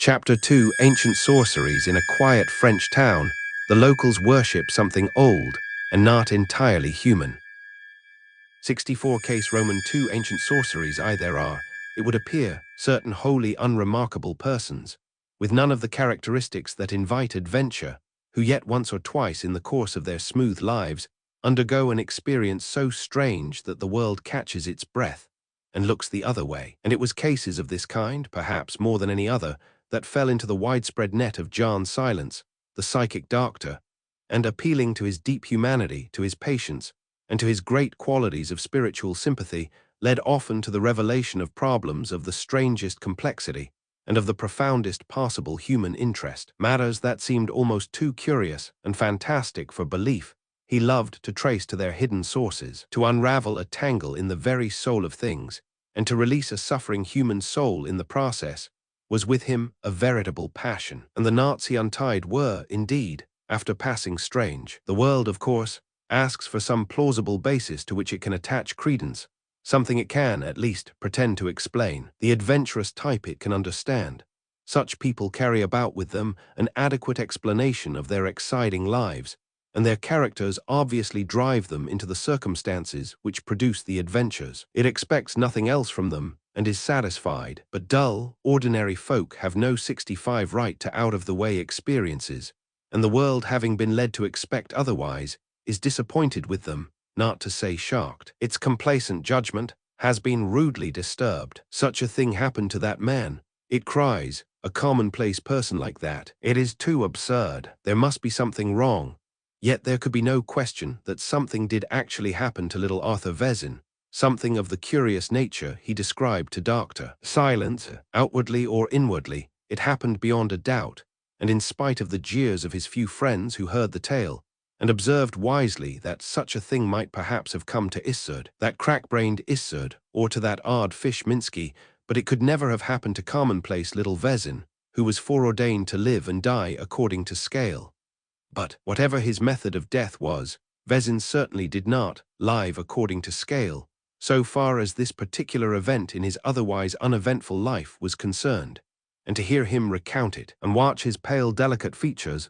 Chapter 2, Ancient Sorceries. In a quiet French town, the locals worship something old and not entirely human. 64 Case Roman 2 Ancient Sorceries. There are, it would appear, certain wholly unremarkable persons, with none of the characteristics that invite adventure, who yet once or twice in the course of their smooth lives undergo an experience so strange that the world catches its breath and looks the other way. And it was cases of this kind, perhaps more than any other, that fell into the widespread net of John Silence, the psychic doctor, and appealing to his deep humanity, to his patience, and to his great qualities of spiritual sympathy, led often to the revelation of problems of the strangest complexity and of the profoundest possible human interest. Matters that seemed almost too curious and fantastic for belief, he loved to trace to their hidden sources, to unravel a tangle in the very soul of things, and to release a suffering human soul in the process, was with him a veritable passion. And the knots he untied were, indeed, after passing strange. The world, of course, asks for some plausible basis to which it can attach credence, something it can, at least, pretend to explain, the adventurous type it can understand. Such people carry about with them an adequate explanation of their exciting lives, and their characters obviously drive them into the circumstances which produce the adventures. It expects nothing else from them, and is satisfied. But dull, ordinary folk have no 65 right to out-of-the-way experiences, and the world, having been led to expect otherwise, is disappointed with them, not to say shocked. Its complacent judgment has been rudely disturbed. Such a thing happened to that man, it cries, a commonplace person like that. It is too absurd. There must be something wrong. Yet there could be no question that something did actually happen to little Arthur Vezin, something of the curious nature he described to Dr. Silence. Outwardly or inwardly, it happened beyond a doubt, and in spite of the jeers of his few friends who heard the tale, and observed wisely that such a thing might perhaps have come to Isserd, that crack-brained Isserd, or to that odd fish Minsky, but it could never have happened to commonplace little Vezin, who was foreordained to live and die according to scale. But, whatever his method of death was, Vezin certainly did not live according to scale, so far as this particular event in his otherwise uneventful life was concerned. And to hear him recount it, and watch his pale, delicate features,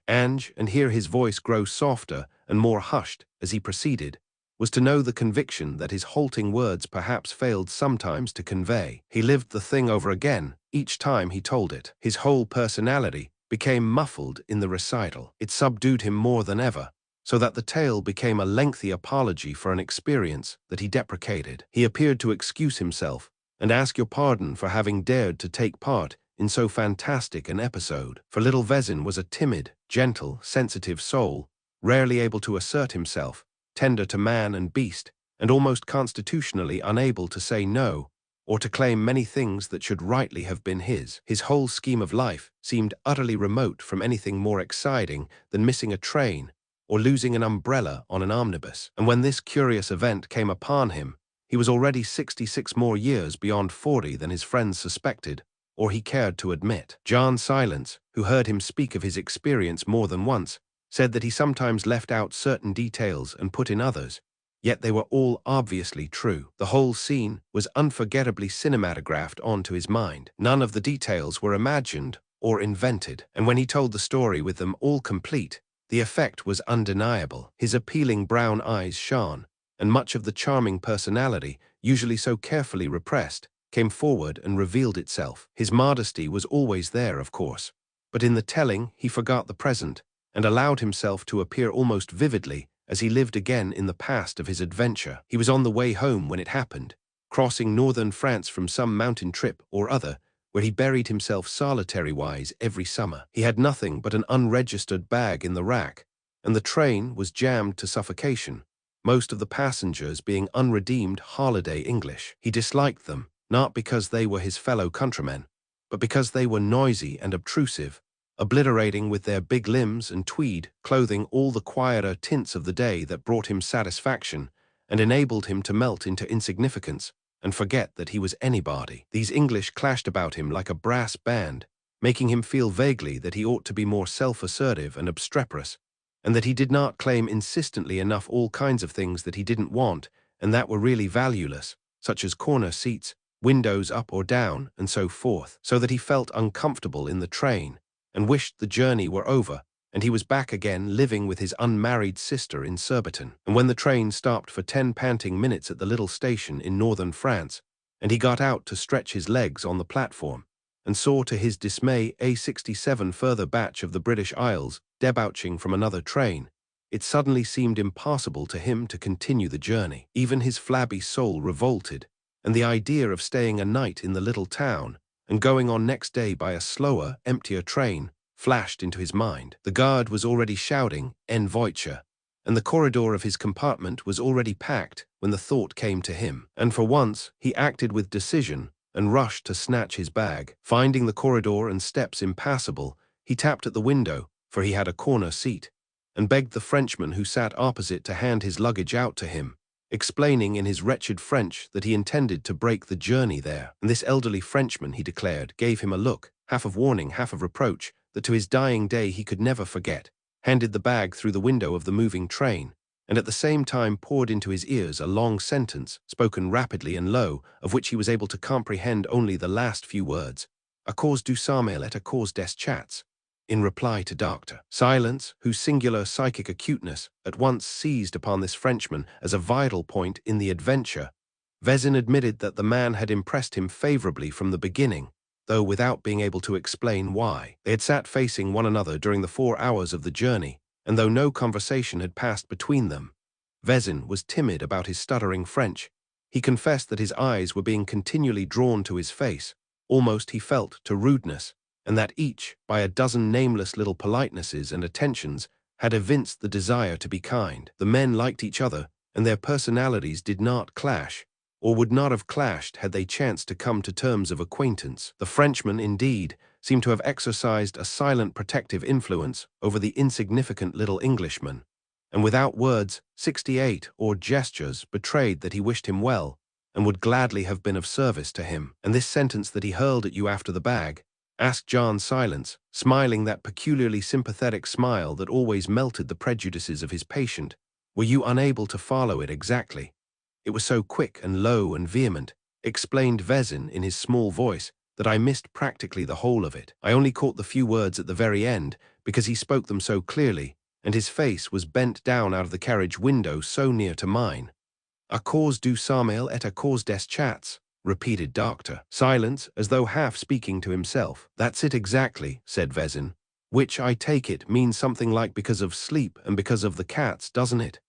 and hear his voice grow softer and more hushed as he proceeded, was to know the conviction that his halting words perhaps failed sometimes to convey. He lived the thing over again, each time he told it. His whole personality became muffled in the recital. It subdued him more than ever, so that the tale became a lengthy apology for an experience that he deprecated. He appeared to excuse himself, and ask your pardon for having dared to take part in so fantastic an episode. For little Vezin was a timid, gentle, sensitive soul, rarely able to assert himself, tender to man and beast, and almost constitutionally unable to say no, or to claim many things that should rightly have been his. His whole scheme of life seemed utterly remote from anything more exciting than missing a train or losing an umbrella on an omnibus. And when this curious event came upon him, he was already 66 more years beyond 40 than his friends suspected, or he cared to admit. John Silence, who heard him speak of his experience more than once, said that he sometimes left out certain details and put in others, yet they were all obviously true. The whole scene was unforgettably cinematographed onto his mind. None of the details were imagined or invented, and when he told the story with them all complete, the effect was undeniable. His appealing brown eyes shone, and much of the charming personality, usually so carefully repressed, came forward and revealed itself. His modesty was always there, of course, but in the telling he forgot the present, and allowed himself to appear almost vividly as he lived again in the past of his adventure. He was on the way home when it happened, crossing northern France from some mountain trip or other, where he buried himself solitary-wise every summer. He had nothing but an unregistered bag in the rack, and the train was jammed to suffocation, most of the passengers being unredeemed holiday English. He disliked them, not because they were his fellow countrymen, but because they were noisy and obtrusive, obliterating with their big limbs and tweed clothing all the quieter tints of the day that brought him satisfaction and enabled him to melt into insignificance and forget that he was anybody. These English clashed about him like a brass band, making him feel vaguely that he ought to be more self-assertive and obstreperous, and that he did not claim insistently enough all kinds of things that he didn't want and that were really valueless, such as corner seats, windows up or down, and so forth, so that he felt uncomfortable in the train and wished the journey were over and he was back again living with his unmarried sister in Surbiton. And when the train stopped for 10 panting minutes at the little station in northern France, and he got out to stretch his legs on the platform, and saw to his dismay a 67 further batch of the British Isles debouching from another train, it suddenly seemed impossible to him to continue the journey. Even his flabby soul revolted, and the idea of staying a night in the little town and going on next day by a slower, emptier train flashed into his mind. The guard was already shouting, "En voiture," and the corridor of his compartment was already packed when the thought came to him. And for once, he acted with decision and rushed to snatch his bag. Finding the corridor and steps impassable, he tapped at the window, for he had a corner seat, and begged the Frenchman who sat opposite to hand his luggage out to him, explaining in his wretched French that he intended to break the journey there. And this elderly Frenchman, he declared, gave him a look, half of warning, half of reproach, that to his dying day he could never forget, handed the bag through the window of the moving train, and at the same time poured into his ears a long sentence, spoken rapidly and low, of which he was able to comprehend only the last few words, "A cause du sommeil et a cause des chats," in reply to Dr. Silence, whose singular psychic acuteness at once seized upon this Frenchman as a vital point in the adventure. Vezin admitted that the man had impressed him favorably from the beginning, though without being able to explain why. They had sat facing one another during the 4 hours of the journey, and though no conversation had passed between them, Vezin was timid about his stuttering French. He confessed that his eyes were being continually drawn to his face, almost, he felt, to rudeness, and that each, by a dozen nameless little politenesses and attentions, had evinced the desire to be kind. The men liked each other, and their personalities did not clash, or would not have clashed had they chanced to come to terms of acquaintance. The Frenchman, indeed, seemed to have exercised a silent protective influence over the insignificant little Englishman, and without words, 68, or gestures, betrayed that he wished him well, and would gladly have been of service to him. And this sentence that he hurled at you after the bag, asked John Silence, smiling that peculiarly sympathetic smile that always melted the prejudices of his patient, were you unable to follow it exactly? It was so quick and low and vehement, explained Vezin in his small voice, that I missed practically the whole of it. I only caught the few words at the very end, because he spoke them so clearly, and his face was bent down out of the carriage window so near to mine. "A cause du sommeil et a cause des chats," repeated Dr. Silence, as though half speaking to himself. "That's it exactly," said Vezin, "which, I take it, means something like because of sleep and because of the cats, doesn't it?"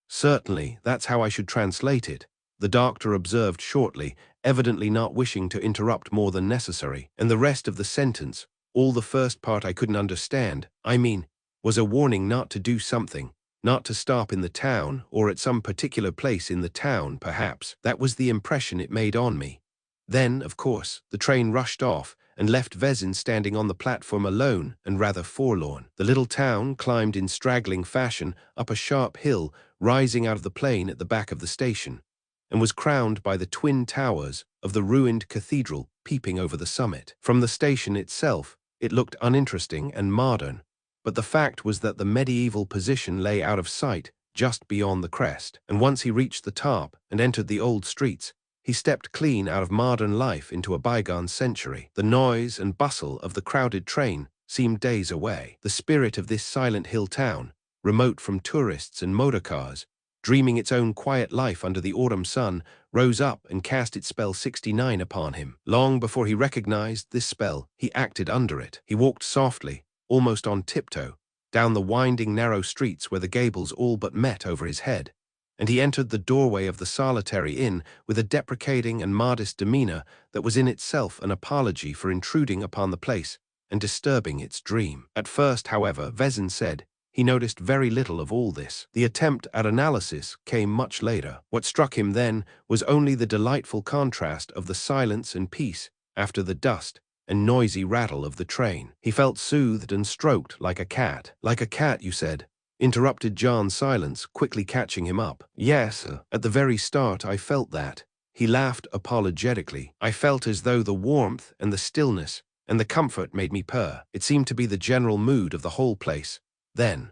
"Certainly, that's how I should translate it," the doctor observed shortly, evidently not wishing to interrupt more than necessary. "And the rest of the sentence, all the first part I couldn't understand, I mean, was a warning not to do something, not to stop in the town, or at some particular place in the town, perhaps. That was the impression it made on me. Then, of course, the train rushed off and left Vezin standing on the platform alone and rather forlorn. The little town climbed in straggling fashion up a sharp hill rising out of the plain at the back of the station, and was crowned by the twin towers of the ruined cathedral peeping over the summit. From the station itself, it looked uninteresting and modern, but the fact was that the medieval position lay out of sight just beyond the crest, and once he reached the top and entered the old streets, he stepped clean out of modern life into a bygone century. The noise and bustle of the crowded train seemed days away. The spirit of this silent hill town, remote from tourists and motor cars, dreaming its own quiet life under the autumn sun, rose up and cast its spell 69 upon him. Long before he recognized this spell, he acted under it. He walked softly, almost on tiptoe, down the winding narrow streets where the gables all but met over his head, and he entered the doorway of the solitary inn with a deprecating and modest demeanor that was in itself an apology for intruding upon the place and disturbing its dream. At first, however, Vezin said, he noticed very little of all this. The attempt at analysis came much later. What struck him then was only the delightful contrast of the silence and peace after the dust and noisy rattle of the train. He felt soothed and stroked like a cat. "Like a cat, you said?" interrupted John Silence, quickly catching him up. "Yes, at the very start I felt that." He laughed apologetically. "I felt as though the warmth and the stillness and the comfort made me purr. It seemed to be the general mood of the whole place. Then,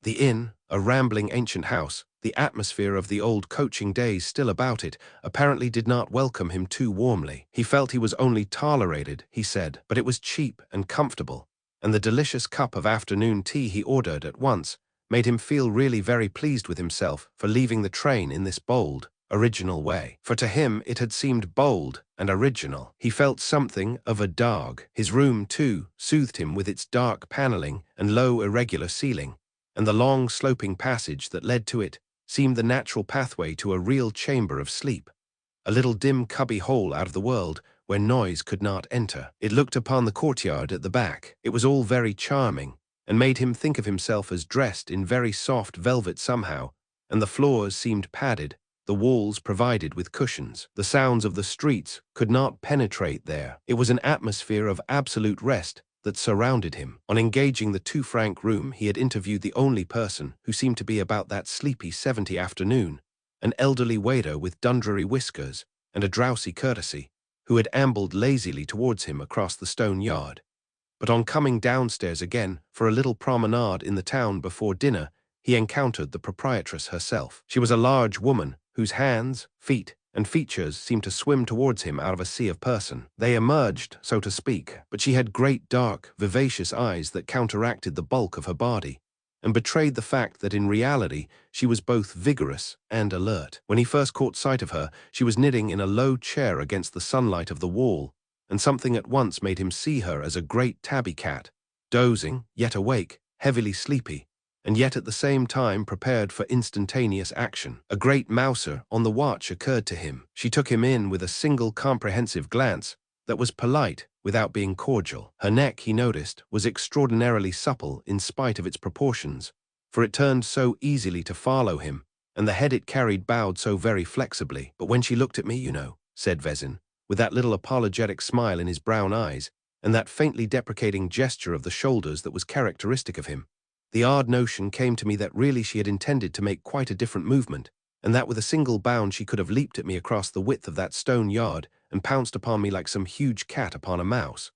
the inn, a rambling ancient house, The atmosphere of the old coaching days still about it apparently did not welcome him too warmly. He felt he was only tolerated, he said, but it was cheap and comfortable, and the delicious cup of afternoon tea he ordered at once made him feel really very pleased with himself for leaving the train in this bold, original way. For to him it had seemed bold and original. He felt something of a dog. His room, too, soothed him with its dark paneling and low irregular ceiling, and the long sloping passage that led to it seemed the natural pathway to a real chamber of sleep, a little dim cubby hole out of the world where noise could not enter. It looked upon the courtyard at the back. It was all very charming, and made him think of himself as dressed in very soft velvet somehow, and the floors seemed padded, the walls provided with cushions. The sounds of the streets could not penetrate there. It was an atmosphere of absolute rest that surrounded him. On engaging the 2-franc room, he had interviewed the only person who seemed to be about that sleepy 70 afternoon, an elderly waiter with dundreary whiskers and a drowsy courtesy, who had ambled lazily towards him across the stone yard. But on coming downstairs again for a little promenade in the town before dinner, he encountered the proprietress herself. She was a large woman whose hands, feet, and features seemed to swim towards him out of a sea of person. They emerged, so to speak, but she had great dark, vivacious eyes that counteracted the bulk of her body, and betrayed the fact that in reality she was both vigorous and alert. When he first caught sight of her, she was knitting in a low chair against the sunlight of the wall, and something at once made him see her as a great tabby cat, dozing, yet awake, heavily sleepy, and yet at the same time prepared for instantaneous action. A great mouser on the watch occurred to him. She took him in with a single comprehensive glance that was polite without being cordial. Her neck, he noticed, was extraordinarily supple in spite of its proportions, for it turned so easily to follow him, and the head it carried bowed so very flexibly. "But when she looked at me, you know," said Vezin, with that little apologetic smile in his brown eyes, and that faintly deprecating gesture of the shoulders that was characteristic of him, the odd notion came to me that really she had intended to make quite a different movement, and that with a single bound she could have leaped at me across the width of that stone yard and pounced upon me like some huge cat upon a mouse.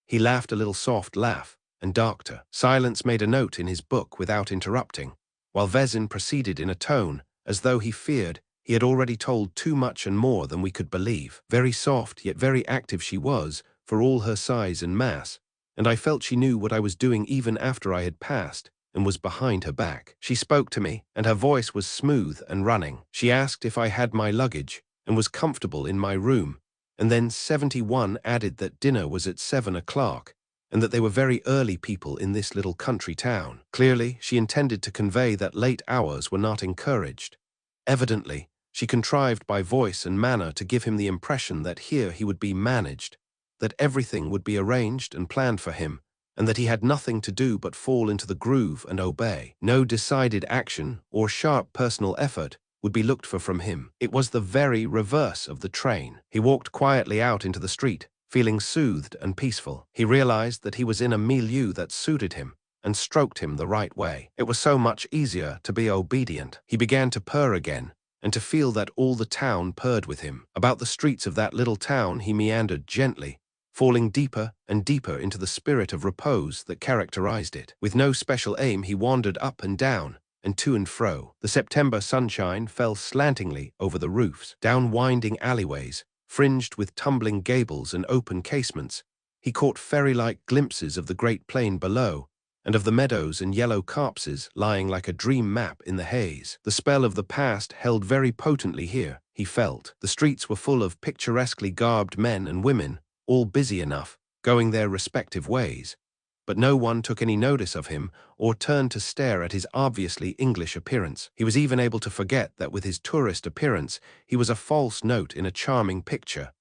He laughed a little soft laugh, and Doctor Silence made a note in his book without interrupting, while Vezin proceeded in a tone as though he feared he had already told too much and more than we could believe. Very soft yet very active she was, for all her size and mass, and I felt she knew what I was doing even after I had passed and was behind her back. She spoke to me, and her voice was smooth and running. She asked if I had my luggage and was comfortable in my room, and then 71 added that dinner was at 7 o'clock, and that they were very early people in this little country town. Clearly, she intended to convey that late hours were not encouraged. Evidently, she contrived by voice and manner to give him the impression that here he would be managed, that everything would be arranged and planned for him, and that he had nothing to do but fall into the groove and obey. No decided action or sharp personal effort would be looked for from him. It was the very reverse of the train. He walked quietly out into the street, feeling soothed and peaceful. He realized that he was in a milieu that suited him and stroked him the right way. It was so much easier to be obedient. He began to purr again, and to feel that all the town purred with him. About the streets of that little town he meandered gently, falling deeper and deeper into the spirit of repose that characterized it. With no special aim he wandered up and down, and to and fro. The September sunshine fell slantingly over the roofs. Down winding alleyways, fringed with tumbling gables and open casements, he caught fairy-like glimpses of the great plain below, and of the meadows and yellow copses lying like a dream map in the haze. The spell of the past held very potently here, he felt. The streets were full of picturesquely garbed men and women, all busy enough, going their respective ways, but no one took any notice of him or turned to stare at his obviously English appearance. He was even able to forget that with his tourist appearance he was a false note in a charming picture,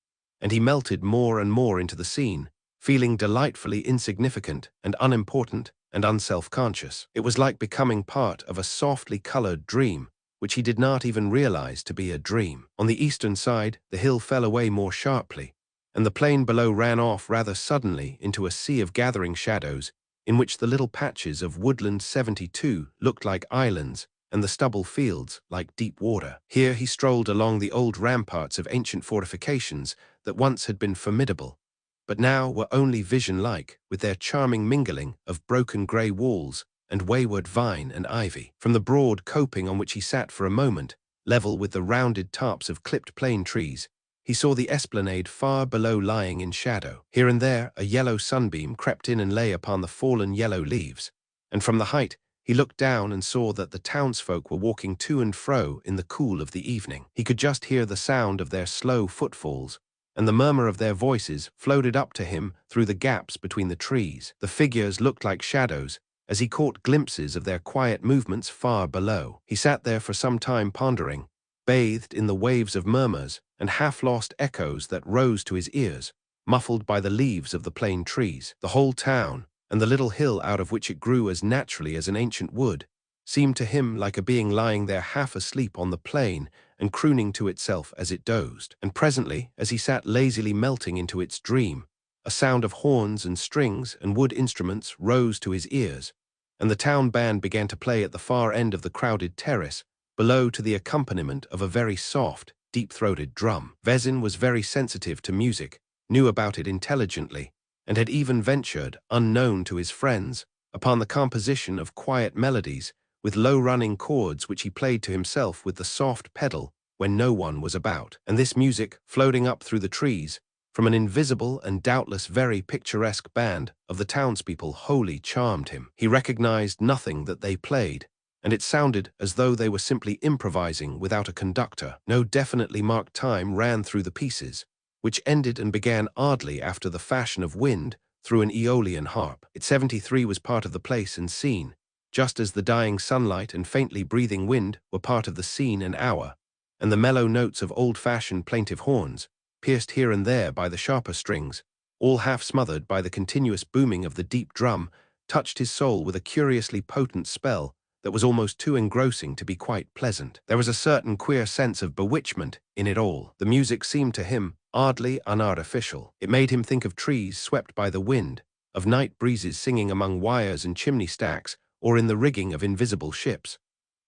and he melted more and more into the scene, feeling delightfully insignificant and unimportant and unself-conscious. It was like becoming part of a softly colored dream, which he did not even realize to be a dream. On the eastern side, the hill fell away more sharply, and the plain below ran off rather suddenly into a sea of gathering shadows, in which the little patches of woodland 72 looked like islands, and the stubble fields like deep water. Here he strolled along the old ramparts of ancient fortifications that once had been formidable, but now were only vision-like, with their charming mingling of broken grey walls and wayward vine and ivy. From the broad coping on which he sat for a moment, level with the rounded tops of clipped plane trees, he saw the esplanade far below lying in shadow. Here and there a yellow sunbeam crept in and lay upon the fallen yellow leaves, and from the height he looked down and saw that the townsfolk were walking to and fro in the cool of the evening. He could just hear the sound of their slow footfalls, and the murmur of their voices floated up to him through the gaps between the trees. The figures looked like shadows, as he caught glimpses of their quiet movements far below. He sat there for some time pondering, bathed in the waves of murmurs and half-lost echoes that rose to his ears, muffled by the leaves of the plane trees. The whole town, and the little hill out of which it grew as naturally as an ancient wood, seemed to him like a being lying there half asleep on the plain and crooning to itself as it dozed. And presently, as he sat lazily melting into its dream, a sound of horns and strings and wood instruments rose to his ears, and the town band began to play at the far end of the crowded terrace, below to the accompaniment of a very soft, deep-throated drum. Vezin was very sensitive to music, knew about it intelligently, and had even ventured, unknown to his friends, upon the composition of quiet melodies with low-running chords which he played to himself with the soft pedal when no one was about. And this music, floating up through the trees, from an invisible and doubtless very picturesque band of the townspeople, wholly charmed him. He recognized nothing that they played, and it sounded as though they were simply improvising without a conductor. No definitely marked time ran through the pieces, which ended and began oddly after the fashion of wind through an Aeolian harp. It 73 was part of the place and scene, just as the dying sunlight and faintly breathing wind were part of the scene and hour, and the mellow notes of old-fashioned plaintive horns, pierced here and there by the sharper strings, all half smothered by the continuous booming of the deep drum, touched his soul with a curiously potent spell that was almost too engrossing to be quite pleasant. There was a certain queer sense of bewitchment in it all. The music seemed to him oddly unartificial. It made him think of trees swept by the wind, of night breezes singing among wires and chimney stacks, or in the rigging of invisible ships.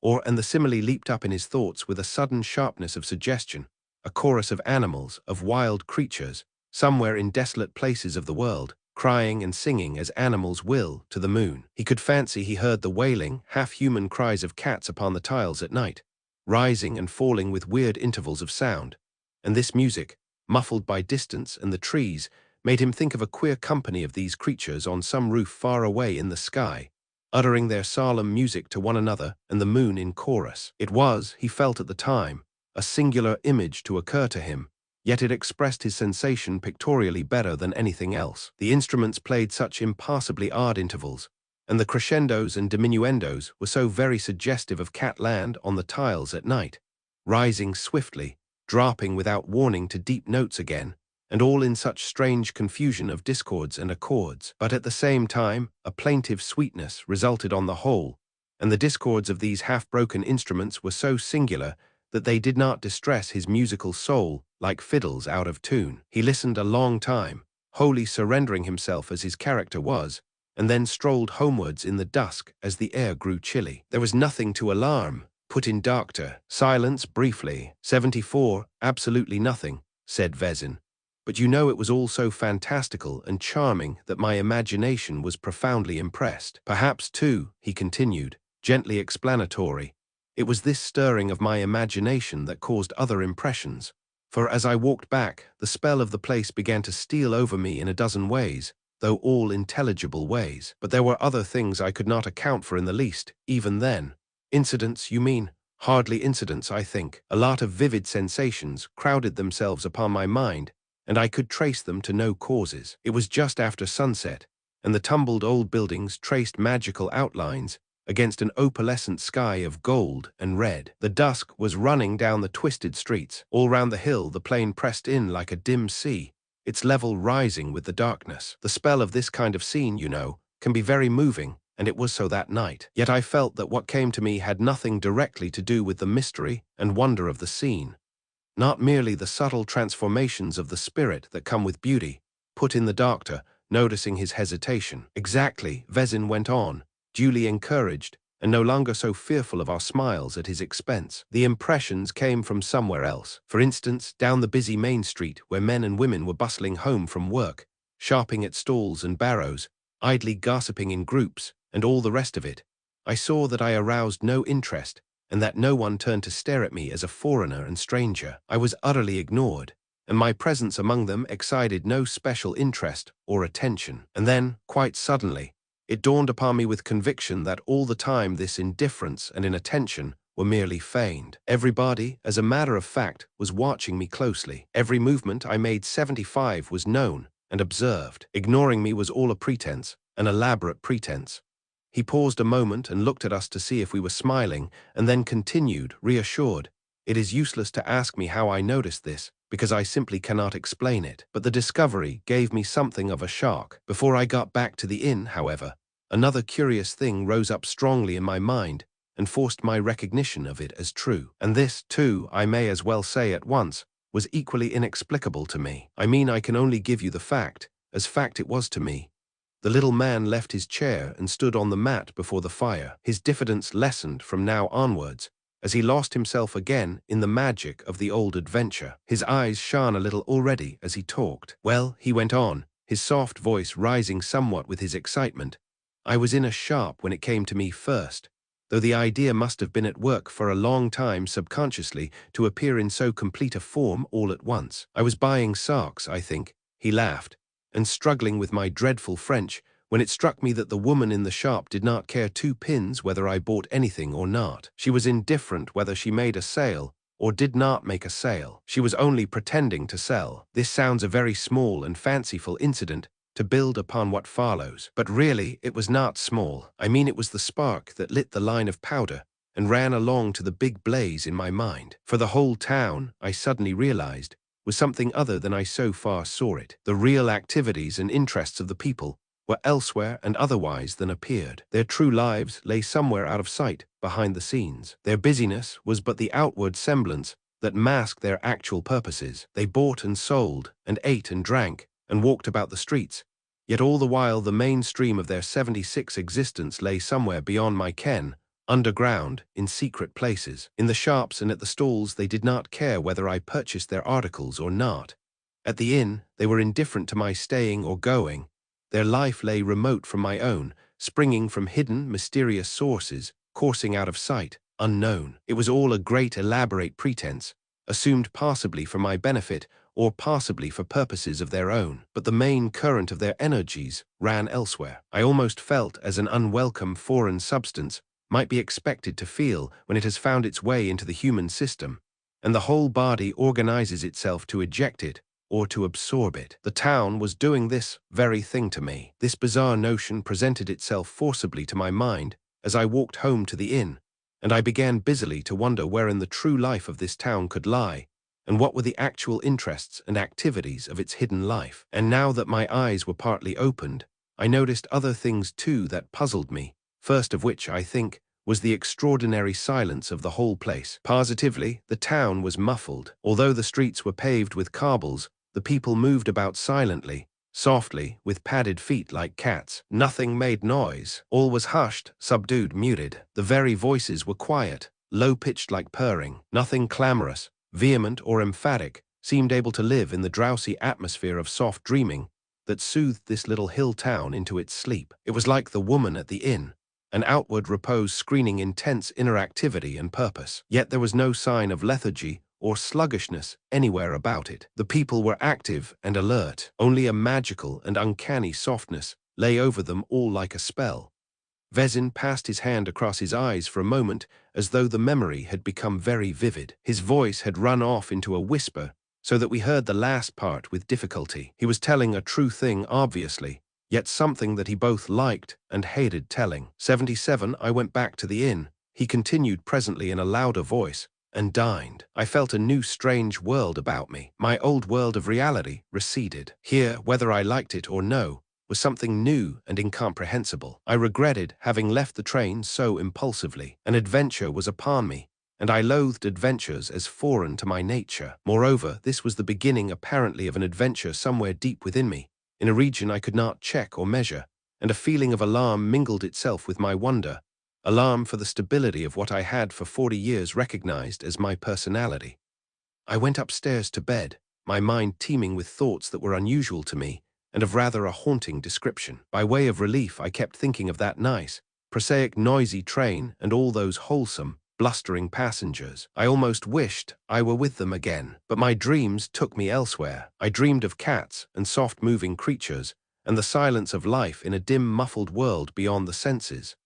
And the simile leaped up in his thoughts with a sudden sharpness of suggestion, a chorus of animals, of wild creatures, somewhere in desolate places of the world, crying and singing as animals will to the moon. He could fancy he heard the wailing, half-human cries of cats upon the tiles at night, rising and falling with weird intervals of sound, and this music, muffled by distance and the trees, made him think of a queer company of these creatures on some roof far away in the sky, uttering their solemn music to one another and the moon in chorus. It was, he felt at the time, a singular image to occur to him, yet it expressed his sensation pictorially better than anything else. The instruments played such impassably odd intervals, and the crescendos and diminuendos were so very suggestive of Catland on the tiles at night, rising swiftly, dropping without warning to deep notes again, and all in such strange confusion of discords and accords. But at the same time, a plaintive sweetness resulted on the whole, and the discords of these half-broken instruments were so singular that they did not distress his musical soul like fiddles out of tune. He listened a long time, wholly surrendering himself as his character was, and then strolled homewards in the dusk as the air grew chilly. There was nothing to alarm, put in Doctor. Silence briefly. 74, absolutely nothing, said Vezin. But you know it was all so fantastical and charming that my imagination was profoundly impressed. Perhaps, too, he continued, gently explanatory, it was this stirring of my imagination that caused other impressions, for as I walked back, the spell of the place began to steal over me in a dozen ways, though all intelligible ways. But there were other things I could not account for in the least, even then. Incidents, you mean? Hardly incidents, I think. A lot of vivid sensations crowded themselves upon my mind, and I could trace them to no causes. It was just after sunset, and the tumbled old buildings traced magical outlines against an opalescent sky of gold and red. The dusk was running down the twisted streets. All round the hill the plain pressed in like a dim sea, its level rising with the darkness. The spell of this kind of scene, you know, can be very moving, and it was so that night. Yet I felt that what came to me had nothing directly to do with the mystery and wonder of the scene. Not merely the subtle transformations of the spirit that come with beauty, put in the doctor, noticing his hesitation. Exactly, Vezin went on, duly encouraged, and no longer so fearful of our smiles at his expense. The impressions came from somewhere else. For instance, down the busy main street where men and women were bustling home from work, sharping at stalls and barrows, idly gossiping in groups, and all the rest of it. I saw that I aroused no interest, and that no one turned to stare at me as a foreigner and stranger. I was utterly ignored, and my presence among them excited no special interest or attention. And then, quite suddenly, it dawned upon me with conviction that all the time this indifference and inattention were merely feigned. Everybody, as a matter of fact, was watching me closely. Every movement I made 75 was known and observed. Ignoring me was all a pretense, an elaborate pretense. He paused a moment and looked at us to see if we were smiling, and then continued, reassured. It is useless to ask me how I noticed this, because I simply cannot explain it. But the discovery gave me something of a shock. Before I got back to the inn, however, another curious thing rose up strongly in my mind and forced my recognition of it as true. And this, too, I may as well say at once, was equally inexplicable to me. I mean, I can only give you the fact, as fact it was to me. The little man left his chair and stood on the mat before the fire. His diffidence lessened from now onwards, as he lost himself again in the magic of the old adventure. His eyes shone a little already as he talked. Well, he went on, his soft voice rising somewhat with his excitement. I was in a shop when it came to me first, though the idea must have been at work for a long time subconsciously to appear in so complete a form all at once. I was buying socks, I think. He laughed, and struggling with my dreadful French, when it struck me that the woman in the shop did not care two pins whether I bought anything or not. She was indifferent whether she made a sale or did not make a sale. She was only pretending to sell. This sounds a very small and fanciful incident to build upon what follows, but really it was not small. I mean, it was the spark that lit the line of powder and ran along to the big blaze in my mind. For the whole town, I suddenly realized, was something other than I so far saw it. The real activities and interests of the people were elsewhere and otherwise than appeared. Their true lives lay somewhere out of sight, behind the scenes. Their busyness was but the outward semblance that masked their actual purposes. They bought and sold, and ate and drank, and walked about the streets, yet all the while the mainstream of their 76 existence lay somewhere beyond my ken, underground, in secret places. In the shops and at the stalls they did not care whether I purchased their articles or not. At the inn they were indifferent to my staying or going. Their life lay remote from my own, springing from hidden, mysterious sources, coursing out of sight, unknown. It was all a great elaborate pretense, assumed possibly for my benefit or possibly for purposes of their own. But the main current of their energies ran elsewhere. I almost felt as an unwelcome foreign substance might be expected to feel when it has found its way into the human system, and the whole body organizes itself to eject it or to absorb it. The town was doing this very thing to me. This bizarre notion presented itself forcibly to my mind as I walked home to the inn, and I began busily to wonder wherein the true life of this town could lie, and what were the actual interests and activities of its hidden life. And now that my eyes were partly opened, I noticed other things too that puzzled me, first of which, I think, was the extraordinary silence of the whole place. Positively, the town was muffled. Although the streets were paved with cobbles, the people moved about silently, softly, with padded feet like cats. Nothing made noise. All was hushed, subdued, muted. The very voices were quiet, low-pitched like purring. Nothing clamorous, vehement, or emphatic seemed able to live in the drowsy atmosphere of soft dreaming that soothed this little hill town into its sleep. It was like the woman at the inn, an outward repose screening intense inner activity and purpose. Yet there was no sign of lethargy or sluggishness anywhere about it. The people were active and alert. Only a magical and uncanny softness lay over them all like a spell. Vezin passed his hand across his eyes for a moment as though the memory had become very vivid. His voice had run off into a whisper so that we heard the last part with difficulty. He was telling a true thing, obviously, yet something that he both liked and hated telling. 77. I went back to the inn, he continued presently in a louder voice, and dined. I felt a new strange world about me. My old world of reality receded. Here, whether I liked it or no, was something new and incomprehensible. I regretted having left the train so impulsively. An adventure was upon me, and I loathed adventures as foreign to my nature. Moreover, this was the beginning apparently of an adventure somewhere deep within me, in a region I could not check or measure, and a feeling of alarm mingled itself with my wonder, alarm for the stability of what I had for 40 years recognized as my personality. I went upstairs to bed, my mind teeming with thoughts that were unusual to me and of rather a haunting description. By way of relief, I kept thinking of that night prosaic noisy train and all those wholesome, blustering passengers. I almost wished I were with them again, but my dreams took me elsewhere. I dreamed of cats and soft-moving creatures, and the silence of life in a dim, muffled world beyond the senses.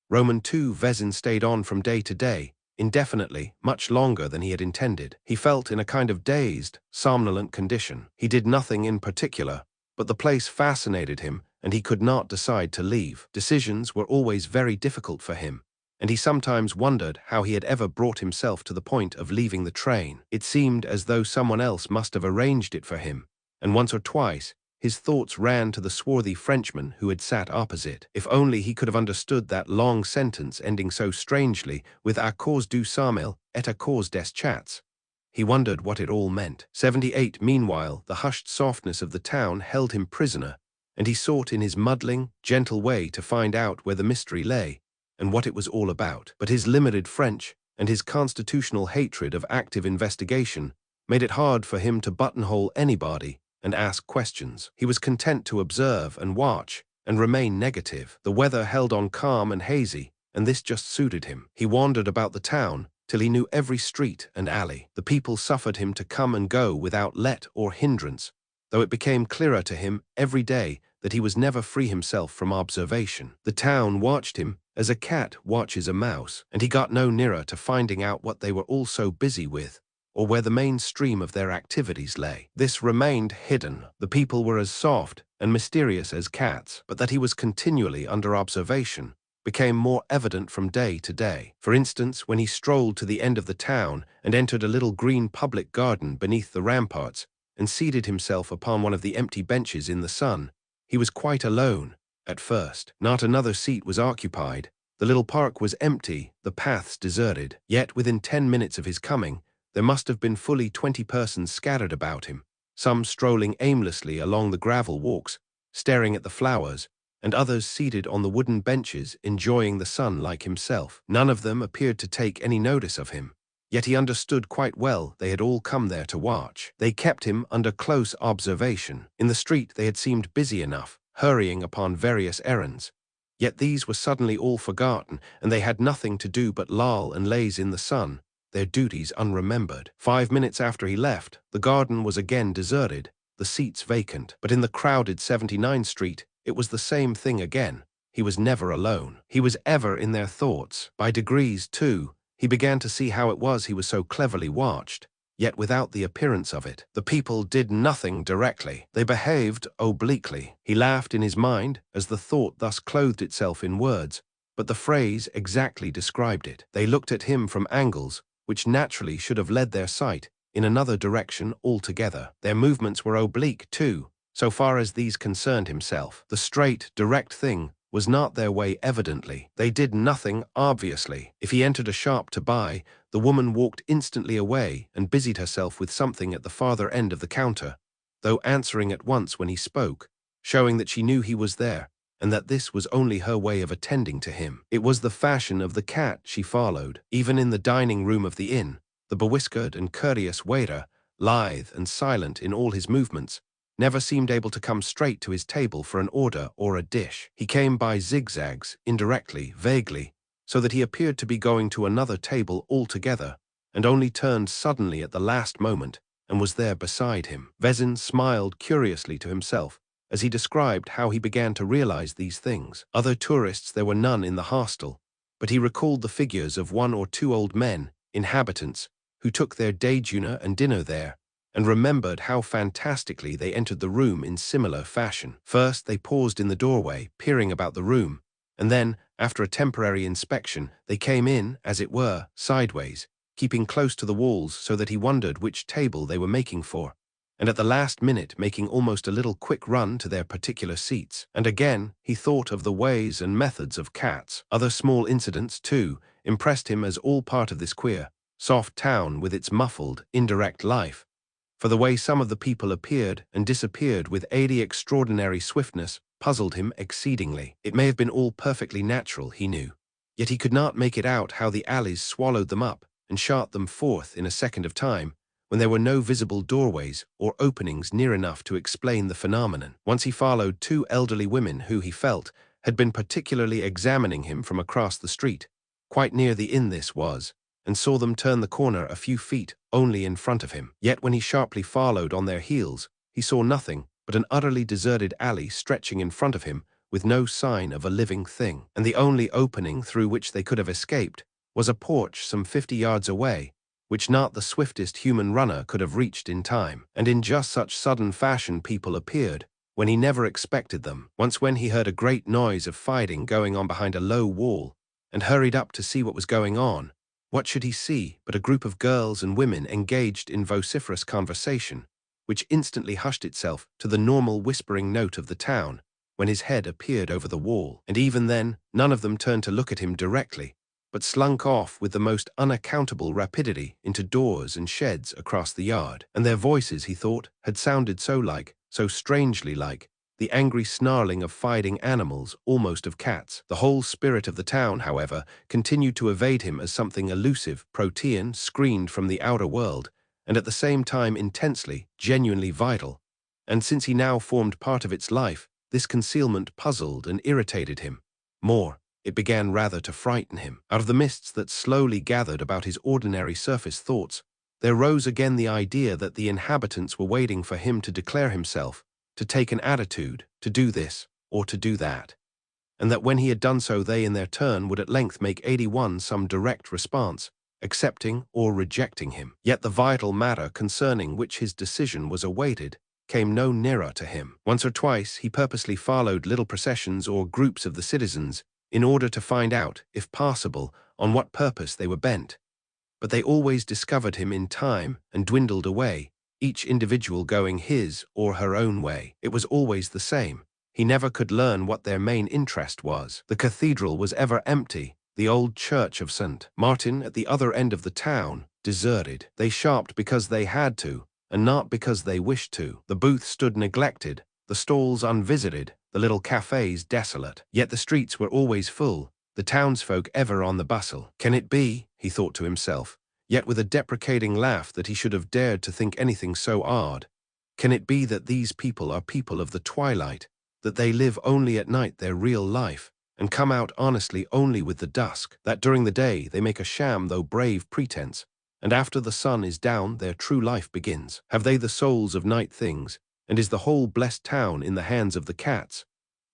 Roman 2 Vezin stayed on from day to day, indefinitely, much longer than he had intended. He felt in a kind of dazed, somnolent condition. He did nothing in particular, but the place fascinated him, and he could not decide to leave. Decisions were always very difficult for him, and he sometimes wondered how he had ever brought himself to the point of leaving the train. It seemed as though someone else must have arranged it for him, and once or twice his thoughts ran to the swarthy Frenchman who had sat opposite. If only he could have understood that long sentence ending so strangely with à cause du Samel et à cause des chats. He wondered what it all meant. 78. Meanwhile, the hushed softness of the town held him prisoner, and he sought in his muddling, gentle way to find out where the mystery lay and what it was all about. But his limited French and his constitutional hatred of active investigation made it hard for him to buttonhole anybody and ask questions. He was content to observe and watch and remain negative. The weather held on calm and hazy, and this just suited him. He wandered about the town till he knew every street and alley. The people suffered him to come and go without let or hindrance, though it became clearer to him every day that he was never free himself from observation. The town watched him as a cat watches a mouse, and he got no nearer to finding out what they were all so busy with, or where the main stream of their activities lay. This remained hidden. The people were as soft and mysterious as cats, but that he was continually under observation became more evident from day to day. For instance, when he strolled to the end of the town and entered a little green public garden beneath the ramparts and seated himself upon one of the empty benches in the sun, he was quite alone at first. Not another seat was occupied. The little park was empty, the paths deserted. Yet within 10 minutes of his coming, there must have been fully 20 persons scattered about him, some strolling aimlessly along the gravel walks, staring at the flowers, and others seated on the wooden benches enjoying the sun like himself. None of them appeared to take any notice of him, yet he understood quite well they had all come there to watch. They kept him under close observation. In the street they had seemed busy enough, hurrying upon various errands, yet these were suddenly all forgotten, and they had nothing to do but loll and laze in the sun, their duties unremembered. 5 minutes after he left, the garden was again deserted, the seats vacant. But in the crowded 79th Street, it was the same thing again. He was never alone. He was ever in their thoughts. By degrees, too, he began to see how it was he was so cleverly watched, yet without the appearance of it. The people did nothing directly. They behaved obliquely. He laughed in his mind as the thought thus clothed itself in words, but the phrase exactly described it. They looked at him from angles which naturally should have led their sight in another direction altogether. Their movements were oblique, too, so far as these concerned himself. The straight, direct thing was not their way evidently. They did nothing obviously. If he entered a shop to buy, the woman walked instantly away and busied herself with something at the farther end of the counter, though answering at once when he spoke, showing that she knew he was there, and that this was only her way of attending to him. It was the fashion of the cat she followed. Even in the dining room of the inn, the bewhiskered and courteous waiter, lithe and silent in all his movements, never seemed able to come straight to his table for an order or a dish. He came by zigzags, indirectly, vaguely, so that he appeared to be going to another table altogether, and only turned suddenly at the last moment and was there beside him. Vezin smiled curiously to himself as he described how he began to realize these things. Other tourists there were none in the hostel, but he recalled the figures of 1 or 2 old men, inhabitants, who took their déjeuner and dinner there, and remembered how fantastically they entered the room in similar fashion. First they paused in the doorway, peering about the room, and then, after a temporary inspection, they came in, as it were, sideways, keeping close to the walls so that he wondered which table they were making for, and at the last minute making almost a little quick run to their particular seats. And again he thought of the ways and methods of cats. Other small incidents, too, impressed him as all part of this queer, soft town with its muffled, indirect life, for the way some of the people appeared and disappeared with airy extraordinary swiftness puzzled him exceedingly. It may have been all perfectly natural, he knew, yet he could not make it out how the alleys swallowed them up and shot them forth in a second of time, when there were no visible doorways or openings near enough to explain the phenomenon. Once he followed 2 elderly women who, he felt, had been particularly examining him from across the street, quite near the inn this was, and saw them turn the corner a few feet only in front of him. Yet when he sharply followed on their heels, he saw nothing but an utterly deserted alley stretching in front of him with no sign of a living thing, and the only opening through which they could have escaped was a porch some 50 yards away, which not the swiftest human runner could have reached in time. And in just such sudden fashion people appeared, when he never expected them. Once when he heard a great noise of fighting going on behind a low wall, and hurried up to see what was going on, what should he see but a group of girls and women engaged in vociferous conversation, which instantly hushed itself to the normal whispering note of the town, when his head appeared over the wall. And even then, none of them turned to look at him directly, but slunk off with the most unaccountable rapidity into doors and sheds across the yard. And their voices, he thought, had sounded so strangely like, the angry snarling of fighting animals, almost of cats. The whole spirit of the town, however, continued to evade him as something elusive, protean, screened from the outer world, and at the same time intensely, genuinely vital. And since he now formed part of its life, this concealment puzzled and irritated him. More, it began rather to frighten him. Out of the mists that slowly gathered about his ordinary surface thoughts, there rose again the idea that the inhabitants were waiting for him to declare himself, to take an attitude, to do this, or to do that, and that when he had done so they in their turn would at length make 81 some direct response, accepting or rejecting him. Yet the vital matter concerning which his decision was awaited came no nearer to him. Once or twice he purposely followed little processions or groups of the citizens in order to find out, if possible, on what purpose they were bent, but they always discovered him in time and dwindled away, each individual going his or her own way. It was always the same. He never could learn what their main interest was. The cathedral was ever empty, the old church of St. Martin at the other end of the town, deserted. They shopped because they had to, and not because they wished to. The booths stood neglected, the stalls unvisited, the little cafes desolate. Yet the streets were always full, the townsfolk ever on the bustle. Can it be, he thought to himself, yet with a deprecating laugh that he should have dared to think anything so odd, can it be that these people are people of the twilight, that they live only at night their real life, and come out honestly only with the dusk, that during the day they make a sham though brave pretense, and after the sun is down their true life begins? Have they the souls of night things, and is the whole blessed town in the hands of the cats?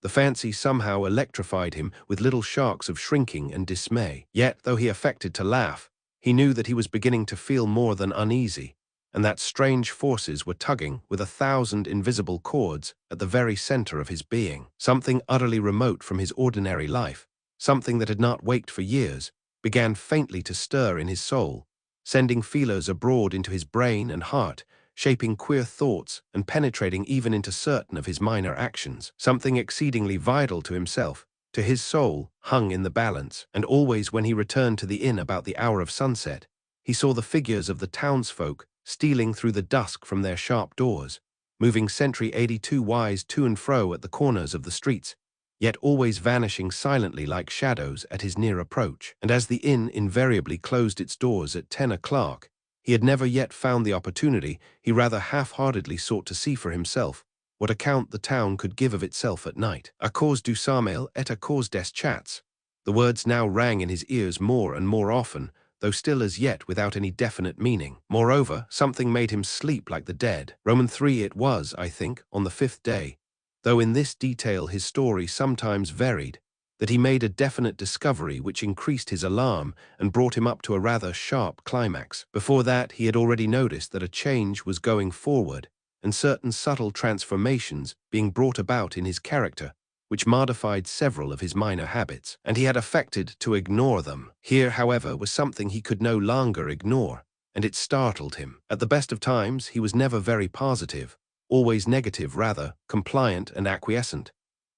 The fancy somehow electrified him with little sharks of shrinking and dismay. Yet, though he affected to laugh, he knew that he was beginning to feel more than uneasy, and that strange forces were tugging with 1,000 invisible cords at the very center of his being. Something utterly remote from his ordinary life, something that had not waked for years, began faintly to stir in his soul, sending feelers abroad into his brain and heart, shaping queer thoughts and penetrating even into certain of his minor actions. Something exceedingly vital to himself, to his soul, hung in the balance, and always when he returned to the inn about the hour of sunset, he saw the figures of the townsfolk stealing through the dusk from their sharp doors, moving sentry 82 wise to and fro at the corners of the streets, yet always vanishing silently like shadows at his near approach. And as the inn invariably closed its doors at 10 o'clock, he had never yet found the opportunity. He rather half-heartedly sought to see for himself what account the town could give of itself at night. A cause du sommeil et a cause des chats. The words now rang in his ears more and more often, though still as yet without any definite meaning. Moreover, something made him sleep like the dead. Roman 3 it was, I think, on the 5th day, though in this detail his story sometimes varied, that he made a definite discovery which increased his alarm and brought him up to a rather sharp climax. Before that he had already noticed that a change was going forward, and certain subtle transformations being brought about in his character, which modified several of his minor habits, and he had affected to ignore them. Here, however, was something he could no longer ignore, and it startled him. At the best of times he was never very positive, always negative rather, compliant and acquiescent.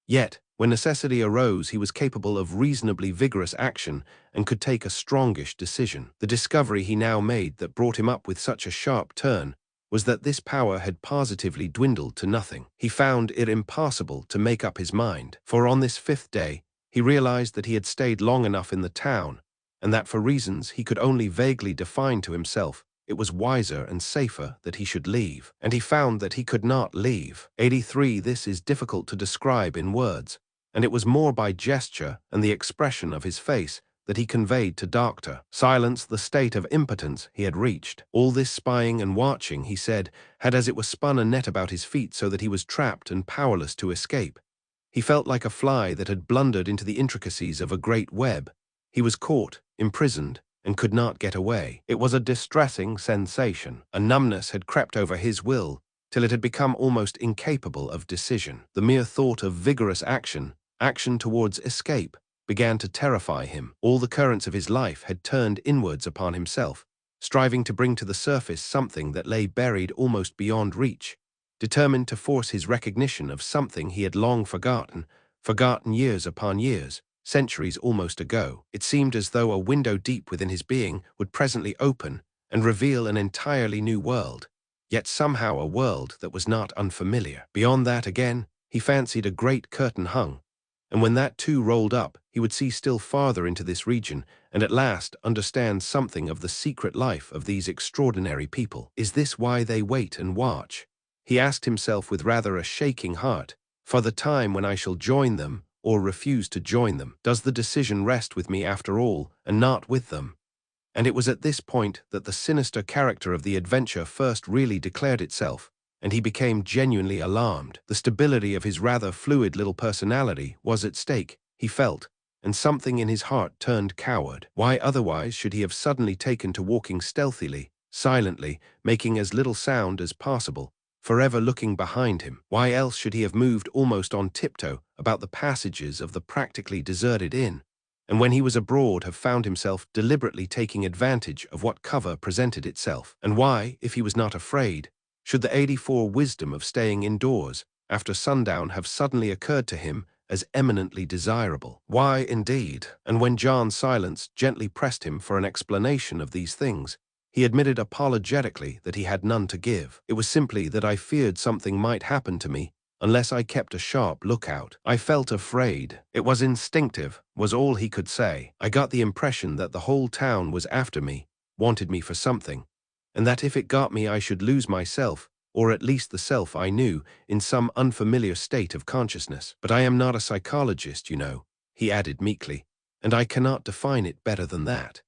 Yet, when necessity arose, he was capable of reasonably vigorous action and could take a strongish decision. The discovery he now made that brought him up with such a sharp turn was that this power had positively dwindled to nothing. He found it impossible to make up his mind, for on this 5th day he realized that he had stayed long enough in the town, and that for reasons he could only vaguely define to himself, it was wiser and safer that he should leave. And he found that he could not leave. 83 This is difficult to describe in words, and it was more by gesture and the expression of his face that he conveyed to Doctor Silence the state of impotence he had reached. All this spying and watching, he said, had as it were spun a net about his feet so that he was trapped and powerless to escape. He felt like a fly that had blundered into the intricacies of a great web. He was caught, imprisoned, and could not get away. It was a distressing sensation. A numbness had crept over his will, till it had become almost incapable of decision. The mere thought of vigorous action towards escape, began to terrify him. All the currents of his life had turned inwards upon himself, striving to bring to the surface something that lay buried almost beyond reach, determined to force his recognition of something he had long forgotten years upon years, centuries almost ago. It seemed as though a window deep within his being would presently open and reveal an entirely new world, yet somehow a world that was not unfamiliar. Beyond that again, he fancied a great curtain hung, and when that too rolled up, he would see still farther into this region, and at last understand something of the secret life of these extraordinary people. Is this why they wait and watch? He asked himself with rather a shaking heart, for the time when I shall join them or refuse to join them. Does the decision rest with me after all, and not with them? And it was at this point that the sinister character of the adventure first really declared itself, and he became genuinely alarmed. The stability of his rather fluid little personality was at stake, he felt, and something in his heart turned coward. Why otherwise should he have suddenly taken to walking stealthily, silently, making as little sound as possible, forever looking behind him? Why else should he have moved almost on tiptoe about the passages of the practically deserted inn, and when he was abroad have found himself deliberately taking advantage of what cover presented itself? And why, if he was not afraid, should the 84 wisdom of staying indoors after sundown have suddenly occurred to him as eminently desirable? Why, indeed? And when John Silence gently pressed him for an explanation of these things, he admitted apologetically that he had none to give. It was simply that I feared something might happen to me unless I kept a sharp lookout. I felt afraid. It was instinctive, was all he could say. I got the impression that the whole town was after me, wanted me for something, and that if it got me I should lose myself, or at least the self I knew, in some unfamiliar state of consciousness. But I am not a psychologist, you know, he added meekly, and I cannot define it better than that.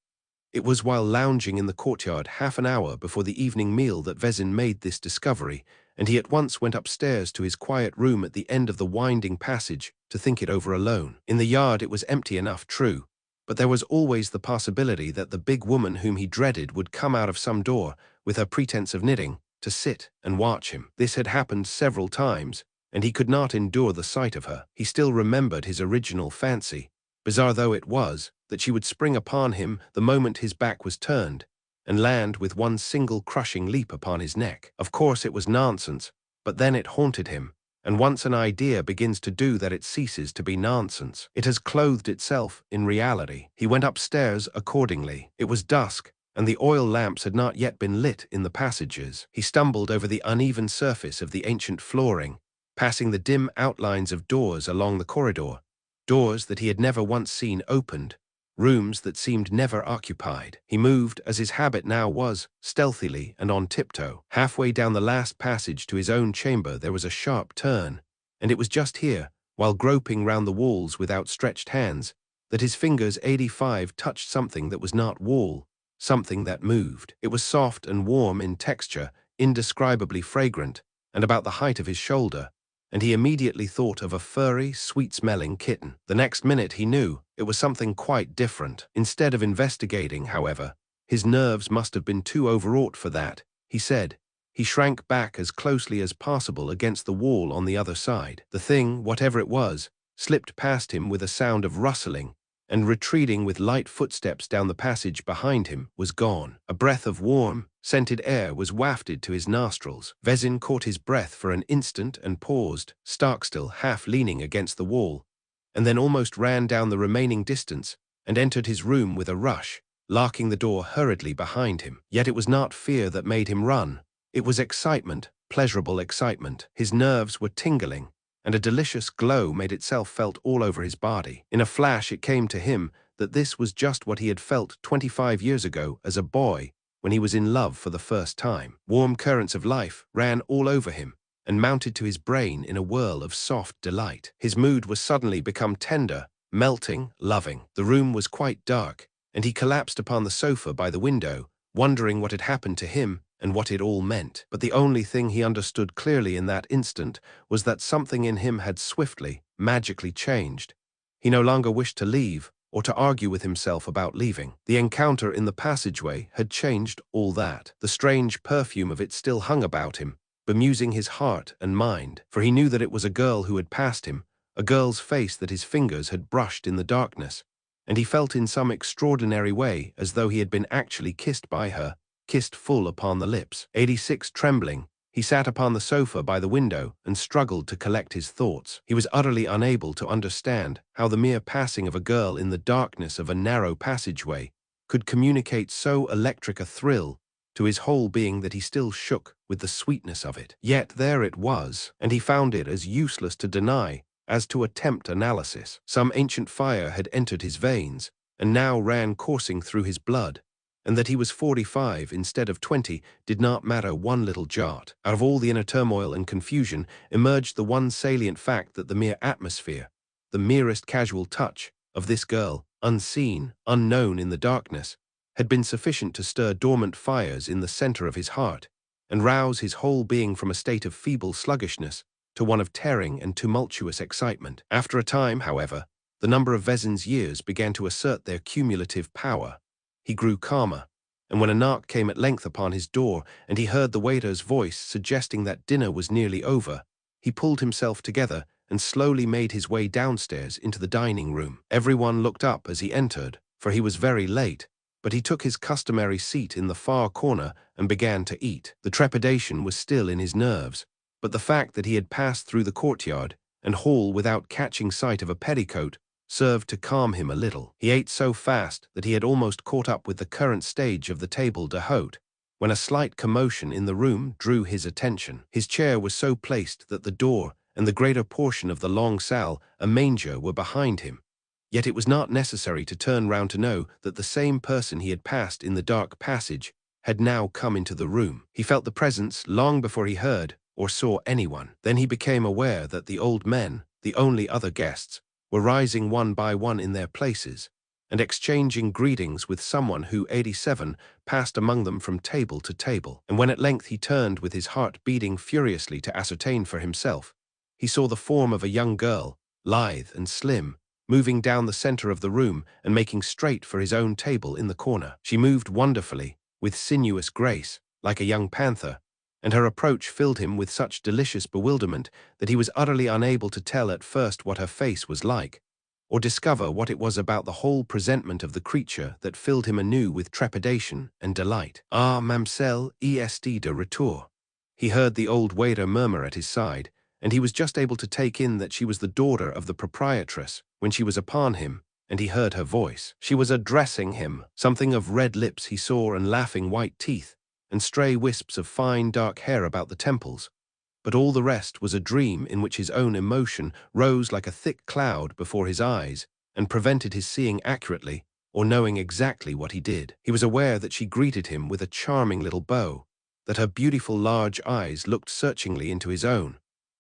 It was while lounging in the courtyard half an hour before the evening meal that Vezin made this discovery, and he at once went upstairs to his quiet room at the end of the winding passage to think it over alone. In the yard it was empty enough, true, but there was always the possibility that the big woman whom he dreaded would come out of some door, with her pretense of knitting, to sit and watch him. This had happened several times, and he could not endure the sight of her. He still remembered his original fancy, bizarre though it was, that she would spring upon him the moment his back was turned, and land with one single crushing leap upon his neck. Of course it was nonsense, but then it haunted him, and once an idea begins to do that it ceases to be nonsense. It has clothed itself in reality. He went upstairs accordingly. It was dusk, and the oil lamps had not yet been lit in the passages. He stumbled over the uneven surface of the ancient flooring, passing the dim outlines of doors along the corridor, doors that he had never once seen opened, rooms that seemed never occupied. He moved, as his habit now was, stealthily and on tiptoe. Halfway down the last passage to his own chamber there was a sharp turn, and it was just here, while groping round the walls with outstretched hands, that his fingers 85 touched something that was not wall, something that moved. It was soft and warm in texture, indescribably fragrant, and about the height of his shoulder, and he immediately thought of a furry, sweet-smelling kitten. The next minute he knew it was something quite different. Instead of investigating, however, his nerves must have been too overwrought for that, he said. He shrank back as closely as possible against the wall on the other side. The thing, whatever it was, slipped past him with a sound of rustling, and retreating with light footsteps down the passage behind him, was gone. A breath of warm, scented air was wafted to his nostrils. Vezin caught his breath for an instant and paused, stark still, half leaning against the wall, and then almost ran down the remaining distance and entered his room with a rush, locking the door hurriedly behind him. Yet it was not fear that made him run. It was excitement, pleasurable excitement. His nerves were tingling, and a delicious glow made itself felt all over his body. In a flash it came to him that this was just what he had felt 25 years ago as a boy when he was in love for the first time. Warm currents of life ran all over him, and mounted to his brain in a whirl of soft delight. His mood was suddenly become tender, melting, loving. The room was quite dark, and he collapsed upon the sofa by the window, wondering what had happened to him and what it all meant. But the only thing he understood clearly in that instant was that something in him had swiftly, magically changed. He no longer wished to leave, or to argue with himself about leaving. The encounter in the passageway had changed all that. The strange perfume of it still hung about him, bemusing his heart and mind, for he knew that it was a girl who had passed him, a girl's face that his fingers had brushed in the darkness, and he felt in some extraordinary way as though he had been actually kissed by her, kissed full upon the lips. 86 trembling, he sat upon the sofa by the window and struggled to collect his thoughts. He was utterly unable to understand how the mere passing of a girl in the darkness of a narrow passageway could communicate so electric a thrill to his whole being that he still shook with the sweetness of it. Yet there it was, and he found it as useless to deny as to attempt analysis. Some ancient fire had entered his veins and now ran coursing through his blood, and that he was 45 instead of 20 did not matter one little jot. Out of all the inner turmoil and confusion emerged the one salient fact that the mere atmosphere, the merest casual touch, of this girl, unseen, unknown in the darkness, had been sufficient to stir dormant fires in the center of his heart, and rouse his whole being from a state of feeble sluggishness to one of tearing and tumultuous excitement. After a time, however, the number of Vezin's years began to assert their cumulative power. He grew calmer, and when a knock came at length upon his door and he heard the waiter's voice suggesting that dinner was nearly over, he pulled himself together and slowly made his way downstairs into the dining room. Everyone looked up as he entered, for he was very late, but he took his customary seat in the far corner and began to eat. The trepidation was still in his nerves, but the fact that he had passed through the courtyard and hall without catching sight of a petticoat served to calm him a little. He ate so fast that he had almost caught up with the current stage of the table d'hôte, when a slight commotion in the room drew his attention. His chair was so placed that the door and the greater portion of the long salle, a manger, were behind him. Yet it was not necessary to turn round to know that the same person he had passed in the dark passage had now come into the room. He felt the presence long before he heard or saw anyone. Then he became aware that the old men, the only other guests, were rising one by one in their places, and exchanging greetings with someone who, 87, passed among them from table to table. And when at length he turned with his heart beating furiously to ascertain for himself, he saw the form of a young girl, lithe and slim, moving down the center of the room and making straight for his own table in the corner. She moved wonderfully, with sinuous grace, like a young panther, and her approach filled him with such delicious bewilderment that he was utterly unable to tell at first what her face was like, or discover what it was about the whole presentment of the creature that filled him anew with trepidation and delight. "Ah, Mamselle, est de retour," he heard the old waiter murmur at his side, and he was just able to take in that she was the daughter of the proprietress when she was upon him, and he heard her voice. She was addressing him, something of red lips he saw and laughing white teeth, and stray wisps of fine dark hair about the temples, but all the rest was a dream in which his own emotion rose like a thick cloud before his eyes and prevented his seeing accurately or knowing exactly what he did. He was aware that she greeted him with a charming little bow, that her beautiful large eyes looked searchingly into his own,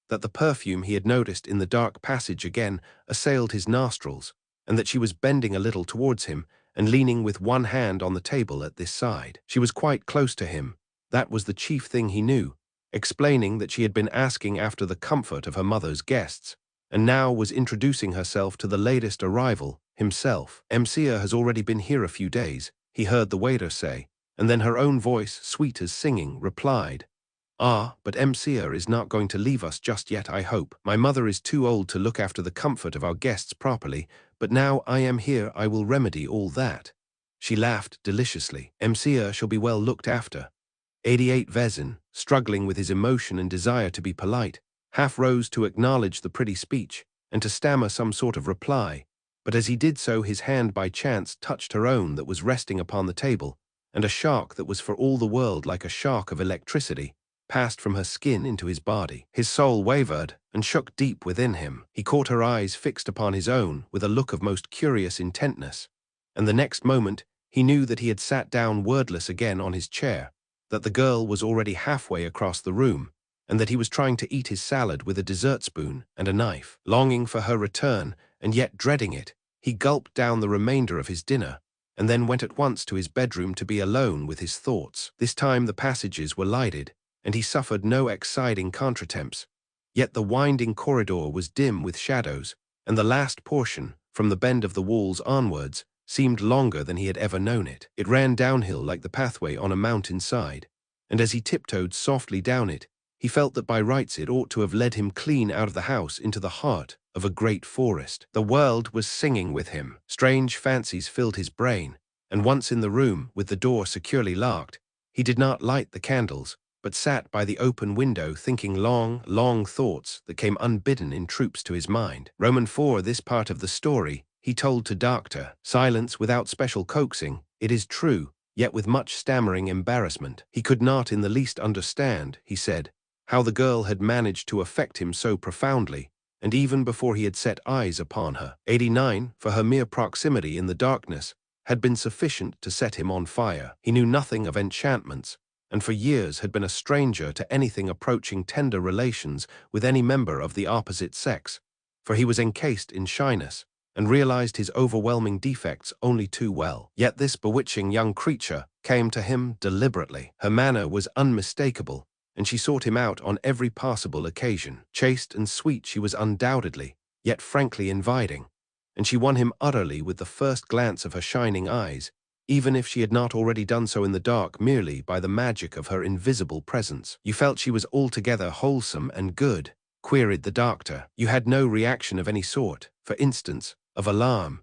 that the perfume he had noticed in the dark passage again assailed his nostrils, and that she was bending a little towards him and leaning with one hand on the table at this side. She was quite close to him, that was the chief thing he knew, explaining that she had been asking after the comfort of her mother's guests, and now was introducing herself to the latest arrival, himself. "Mcia has already been here a few days," he heard the waiter say, and then her own voice, sweet as singing, replied, "Ah, but Mcia is not going to leave us just yet, I hope. My mother is too old to look after the comfort of our guests properly, but now I am here I will remedy all that." She laughed deliciously. "Mcia shall be well looked after." 88 Vezin, struggling with his emotion and desire to be polite, half rose to acknowledge the pretty speech and to stammer some sort of reply, but as he did so his hand by chance touched her own that was resting upon the table, and a shock that was for all the world like a shock of electricity passed from her skin into his body. His soul wavered and shook deep within him. He caught her eyes fixed upon his own with a look of most curious intentness, and the next moment he knew that he had sat down wordless again on his chair, that the girl was already halfway across the room, and that he was trying to eat his salad with a dessert spoon and a knife. Longing for her return, and yet dreading it, he gulped down the remainder of his dinner, and then went at once to his bedroom to be alone with his thoughts. This time the passages were lighted, and he suffered no exciting contretemps. Yet the winding corridor was dim with shadows, and the last portion, from the bend of the walls onwards, seemed longer than he had ever known it. It ran downhill like the pathway on a mountainside, and as he tiptoed softly down it, he felt that by rights it ought to have led him clean out of the house into the heart of a great forest. The world was singing with him. Strange fancies filled his brain, and once in the room, with the door securely locked, he did not light the candles, but sat by the open window thinking long, long thoughts that came unbidden in troops to his mind. Roman 4. This part of the story he told to Dr. Silence without special coaxing, it is true, yet with much stammering embarrassment. He could not in the least understand, he said, how the girl had managed to affect him so profoundly, and even before he had set eyes upon her. 89, for her mere proximity in the darkness had been sufficient to set him on fire. He knew nothing of enchantments, and for years had been a stranger to anything approaching tender relations with any member of the opposite sex, for he was encased in shyness, and realized his overwhelming defects only too well. Yet this bewitching young creature came to him deliberately. Her manner was unmistakable, and she sought him out on every possible occasion. Chaste and sweet she was undoubtedly, yet frankly inviting, and she won him utterly with the first glance of her shining eyes, even if she had not already done so in the dark merely by the magic of her invisible presence. You felt she was altogether wholesome and good, queried the doctor. You had no reaction of any sort, for instance, of alarm?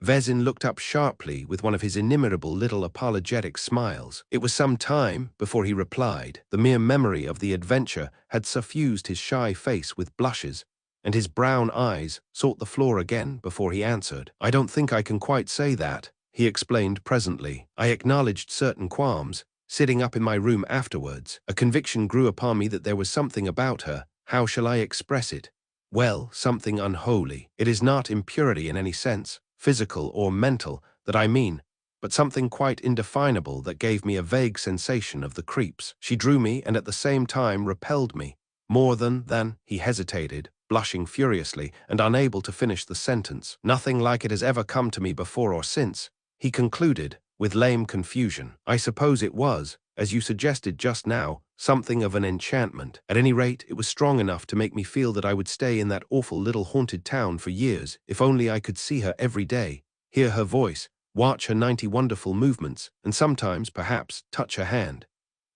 Vezin looked up sharply with one of his inimitable little apologetic smiles. It was some time before he replied. The mere memory of the adventure had suffused his shy face with blushes, and his brown eyes sought the floor again before he answered. I don't think I can quite say that, he explained presently. I acknowledged certain qualms, sitting up in my room afterwards. A conviction grew upon me that there was something about her, how shall I express it? Well, something unholy. It is not impurity in any sense, physical or mental, that I mean, but something quite indefinable that gave me a vague sensation of the creeps. She drew me and at the same time repelled me, more than, he hesitated, blushing furiously and unable to finish the sentence. Nothing like it has ever come to me before or since, he concluded, with lame confusion. I suppose it was, as you suggested just now, something of an enchantment. At any rate, it was strong enough to make me feel that I would stay in that awful little haunted town for years, if only I could see her every day, hear her voice, watch her 90 wonderful movements, and sometimes, perhaps, touch her hand.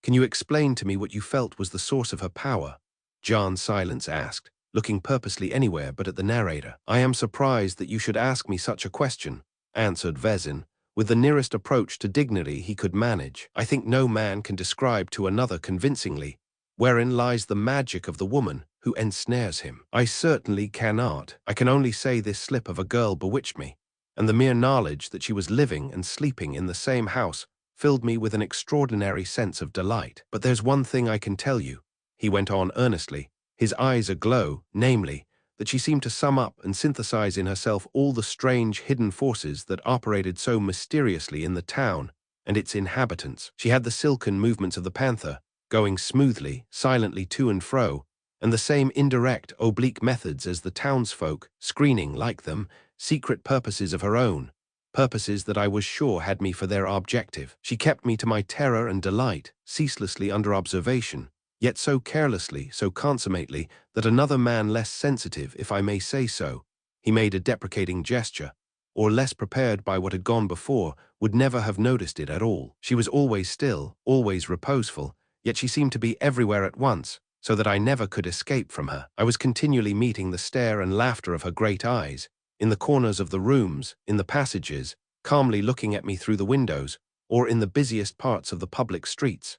Can you explain to me what you felt was the source of her power? John Silence asked, looking purposely anywhere but at the narrator. I am surprised that you should ask me such a question, answered Vezin, with the nearest approach to dignity he could manage. I think no man can describe to another convincingly wherein lies the magic of the woman who ensnares him. I certainly cannot. I can only say this slip of a girl bewitched me, and the mere knowledge that she was living and sleeping in the same house filled me with an extraordinary sense of delight. But there's one thing I can tell you, he went on earnestly, his eyes aglow, namely, that she seemed to sum up and synthesize in herself all the strange hidden forces that operated so mysteriously in the town and its inhabitants. She had the silken movements of the panther, going smoothly, silently to and fro, and the same indirect, oblique methods as the townsfolk, screening, like them, secret purposes of her own, purposes that I was sure had me for their objective. She kept me to my terror and delight, ceaselessly under observation, yet so carelessly, so consummately, that another man less sensitive, if I may say so, he made a deprecating gesture, or less prepared by what had gone before, would never have noticed it at all. She was always still, always reposeful, yet she seemed to be everywhere at once, so that I never could escape from her. I was continually meeting the stare and laughter of her great eyes, in the corners of the rooms, in the passages, calmly looking at me through the windows, or in the busiest parts of the public streets.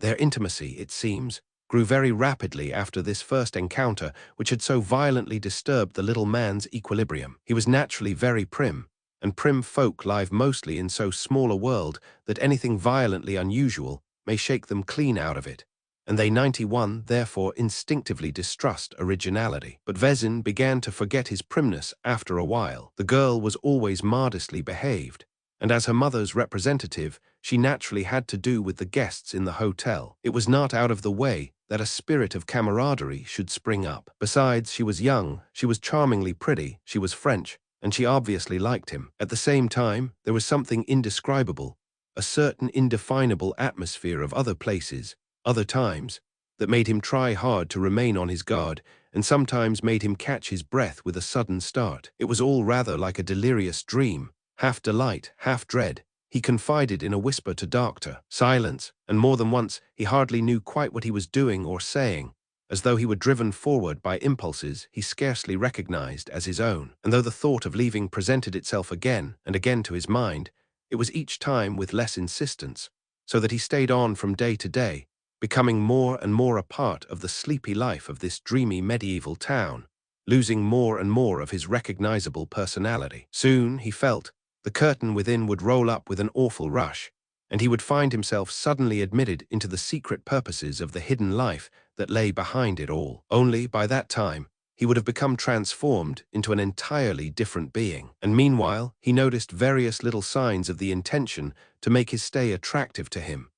Their intimacy, it seems, grew very rapidly after this first encounter which had so violently disturbed the little man's equilibrium. He was naturally very prim, and prim folk live mostly in so small a world that anything violently unusual may shake them clean out of it, and they 91 therefore instinctively distrust originality. But Vezin began to forget his primness after a while. The girl was always modestly behaved, and as her mother's representative, she naturally had to do with the guests in the hotel. It was not out of the way that a spirit of camaraderie should spring up. Besides, she was young, she was charmingly pretty, she was French, and she obviously liked him. At the same time, there was something indescribable, a certain indefinable atmosphere of other places, other times, that made him try hard to remain on his guard, and sometimes made him catch his breath with a sudden start. It was all rather like a delirious dream, half delight, half dread. He confided in a whisper to Doctor Silence, and more than once he hardly knew quite what he was doing or saying, as though he were driven forward by impulses he scarcely recognized as his own. And though the thought of leaving presented itself again and again to his mind, it was each time with less insistence, so that he stayed on from day to day, becoming more and more a part of the sleepy life of this dreamy medieval town, losing more and more of his recognizable personality. Soon, he felt, the curtain within would roll up with an awful rush, and he would find himself suddenly admitted into the secret purposes of the hidden life that lay behind it all. Only, by that time, he would have become transformed into an entirely different being. And meanwhile, he noticed various little signs of the intention to make his stay attractive to him.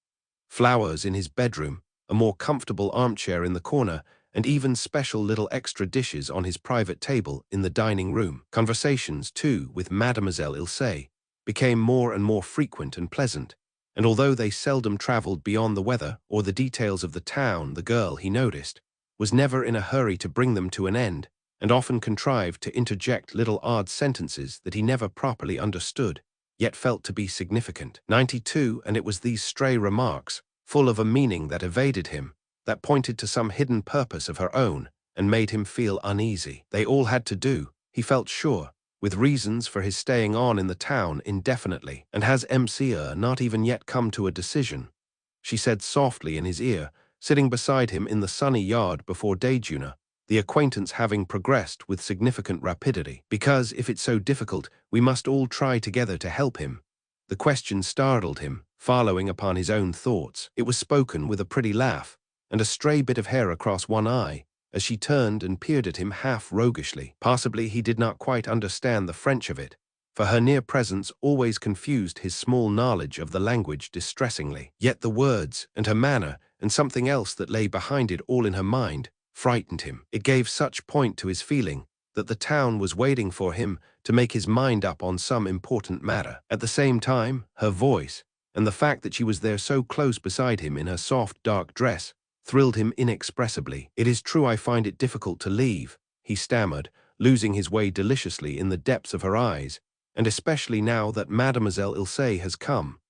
Flowers in his bedroom, a more comfortable armchair in the corner, and even special little extra dishes on his private table in the dining room. Conversations, too, with Mademoiselle Ilse became more and more frequent and pleasant, and although they seldom traveled beyond the weather or the details of the town, the girl, he noticed, was never in a hurry to bring them to an end, and often contrived to interject little odd sentences that he never properly understood, yet felt to be significant. 92, and it was these stray remarks, full of a meaning that evaded him, that pointed to some hidden purpose of her own and made him feel uneasy. They all had to do, he felt sure, with reasons for his staying on in the town indefinitely. And has Mca not even yet come to a decision? She said softly in his ear, sitting beside him in the sunny yard before Dejuna, the acquaintance having progressed with significant rapidity. Because, if it's so difficult, we must all try together to help him. The question startled him, following upon his own thoughts. It was spoken with a pretty laugh, and a stray bit of hair across one eye, as she turned and peered at him half roguishly. Possibly he did not quite understand the French of it, for her near presence always confused his small knowledge of the language distressingly. Yet the words, and her manner, and something else that lay behind it all in her mind, frightened him. It gave such point to his feeling that the town was waiting for him to make his mind up on some important matter. At the same time, her voice, and the fact that she was there so close beside him in her soft dark dress, thrilled him inexpressibly. "It is true I find it difficult to leave," he stammered, losing his way deliciously in the depths of her eyes, "and especially now that Mademoiselle Ilse has come."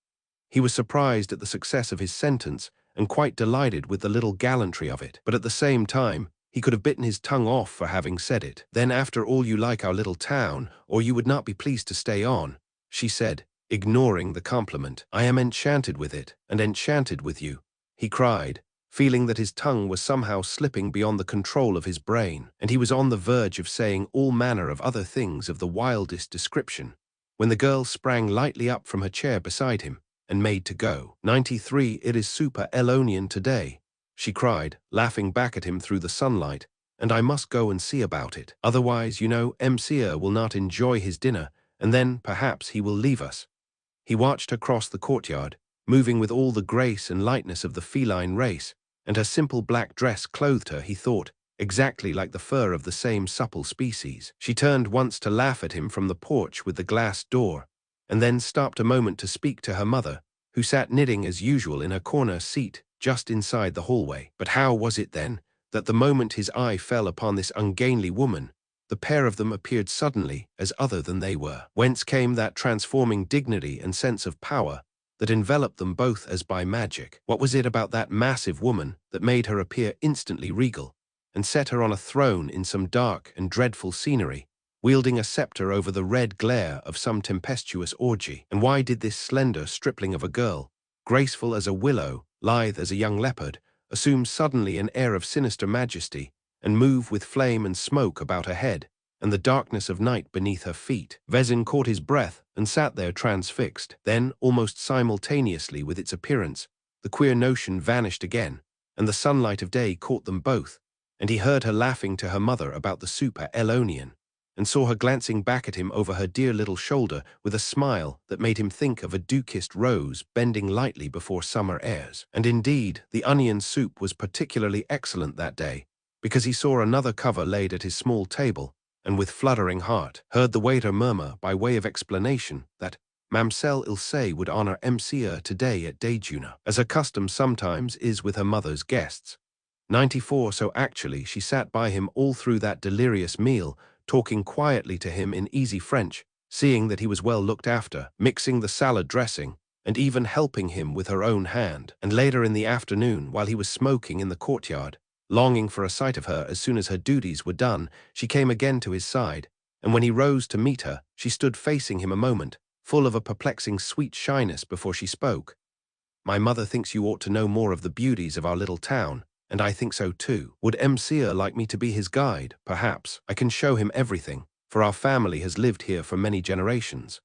He was surprised at the success of his sentence, and quite delighted with the little gallantry of it. But at the same time, he could have bitten his tongue off for having said it. "Then after all you like our little town, or you would not be pleased to stay on," she said, ignoring the compliment. "I am enchanted with it, and enchanted with you," he cried, feeling that his tongue was somehow slipping beyond the control of his brain, and he was on the verge of saying all manner of other things of the wildest description, when the girl sprang lightly up from her chair beside him and made to go. 93, it is super Elonian today," she cried, laughing back at him through the sunlight, "and I must go and see about it. Otherwise, you know, Mca will not enjoy his dinner, and then, perhaps, he will leave us." He watched her cross the courtyard, moving with all the grace and lightness of the feline race, and her simple black dress clothed her, he thought, exactly like the fur of the same supple species. She turned once to laugh at him from the porch with the glass door, and then stopped a moment to speak to her mother, who sat knitting as usual in her corner seat just inside the hallway. But how was it then that the moment his eye fell upon this ungainly woman, the pair of them appeared suddenly as other than they were? Whence came that transforming dignity and sense of power that enveloped them both as by magic? What was it about that massive woman that made her appear instantly regal, and set her on a throne in some dark and dreadful scenery, wielding a scepter over the red glare of some tempestuous orgy? And why did this slender stripling of a girl, graceful as a willow, lithe as a young leopard, assume suddenly an air of sinister majesty, and move with flame and smoke about her head, and the darkness of night beneath her feet? Vezin caught his breath and sat there transfixed. Then, almost simultaneously with its appearance, the queer notion vanished again, and the sunlight of day caught them both, and he heard her laughing to her mother about the super Elonian. and saw her glancing back at him over her dear little shoulder with a smile that made him think of a dew-kissed rose bending lightly before summer airs. And indeed, the onion soup was particularly excellent that day, because he saw another cover laid at his small table, and with fluttering heart heard the waiter murmur by way of explanation that Mamselle Ilse would honor Monsieur today at Dejuna, as her custom sometimes is with her mother's guests. 94. So actually she sat by him all through that delirious meal, talking quietly to him in easy French, seeing that he was well looked after, mixing the salad dressing, and even helping him with her own hand. And later in the afternoon, while he was smoking in the courtyard, longing for a sight of her as soon as her duties were done, she came again to his side, and when he rose to meet her, she stood facing him a moment, full of a perplexing sweet shyness before she spoke. "My mother thinks you ought to know more of the beauties of our little town, and I think so too. Would Monsieur like me to be his guide, perhaps? I can show him everything, for our family has lived here for many generations."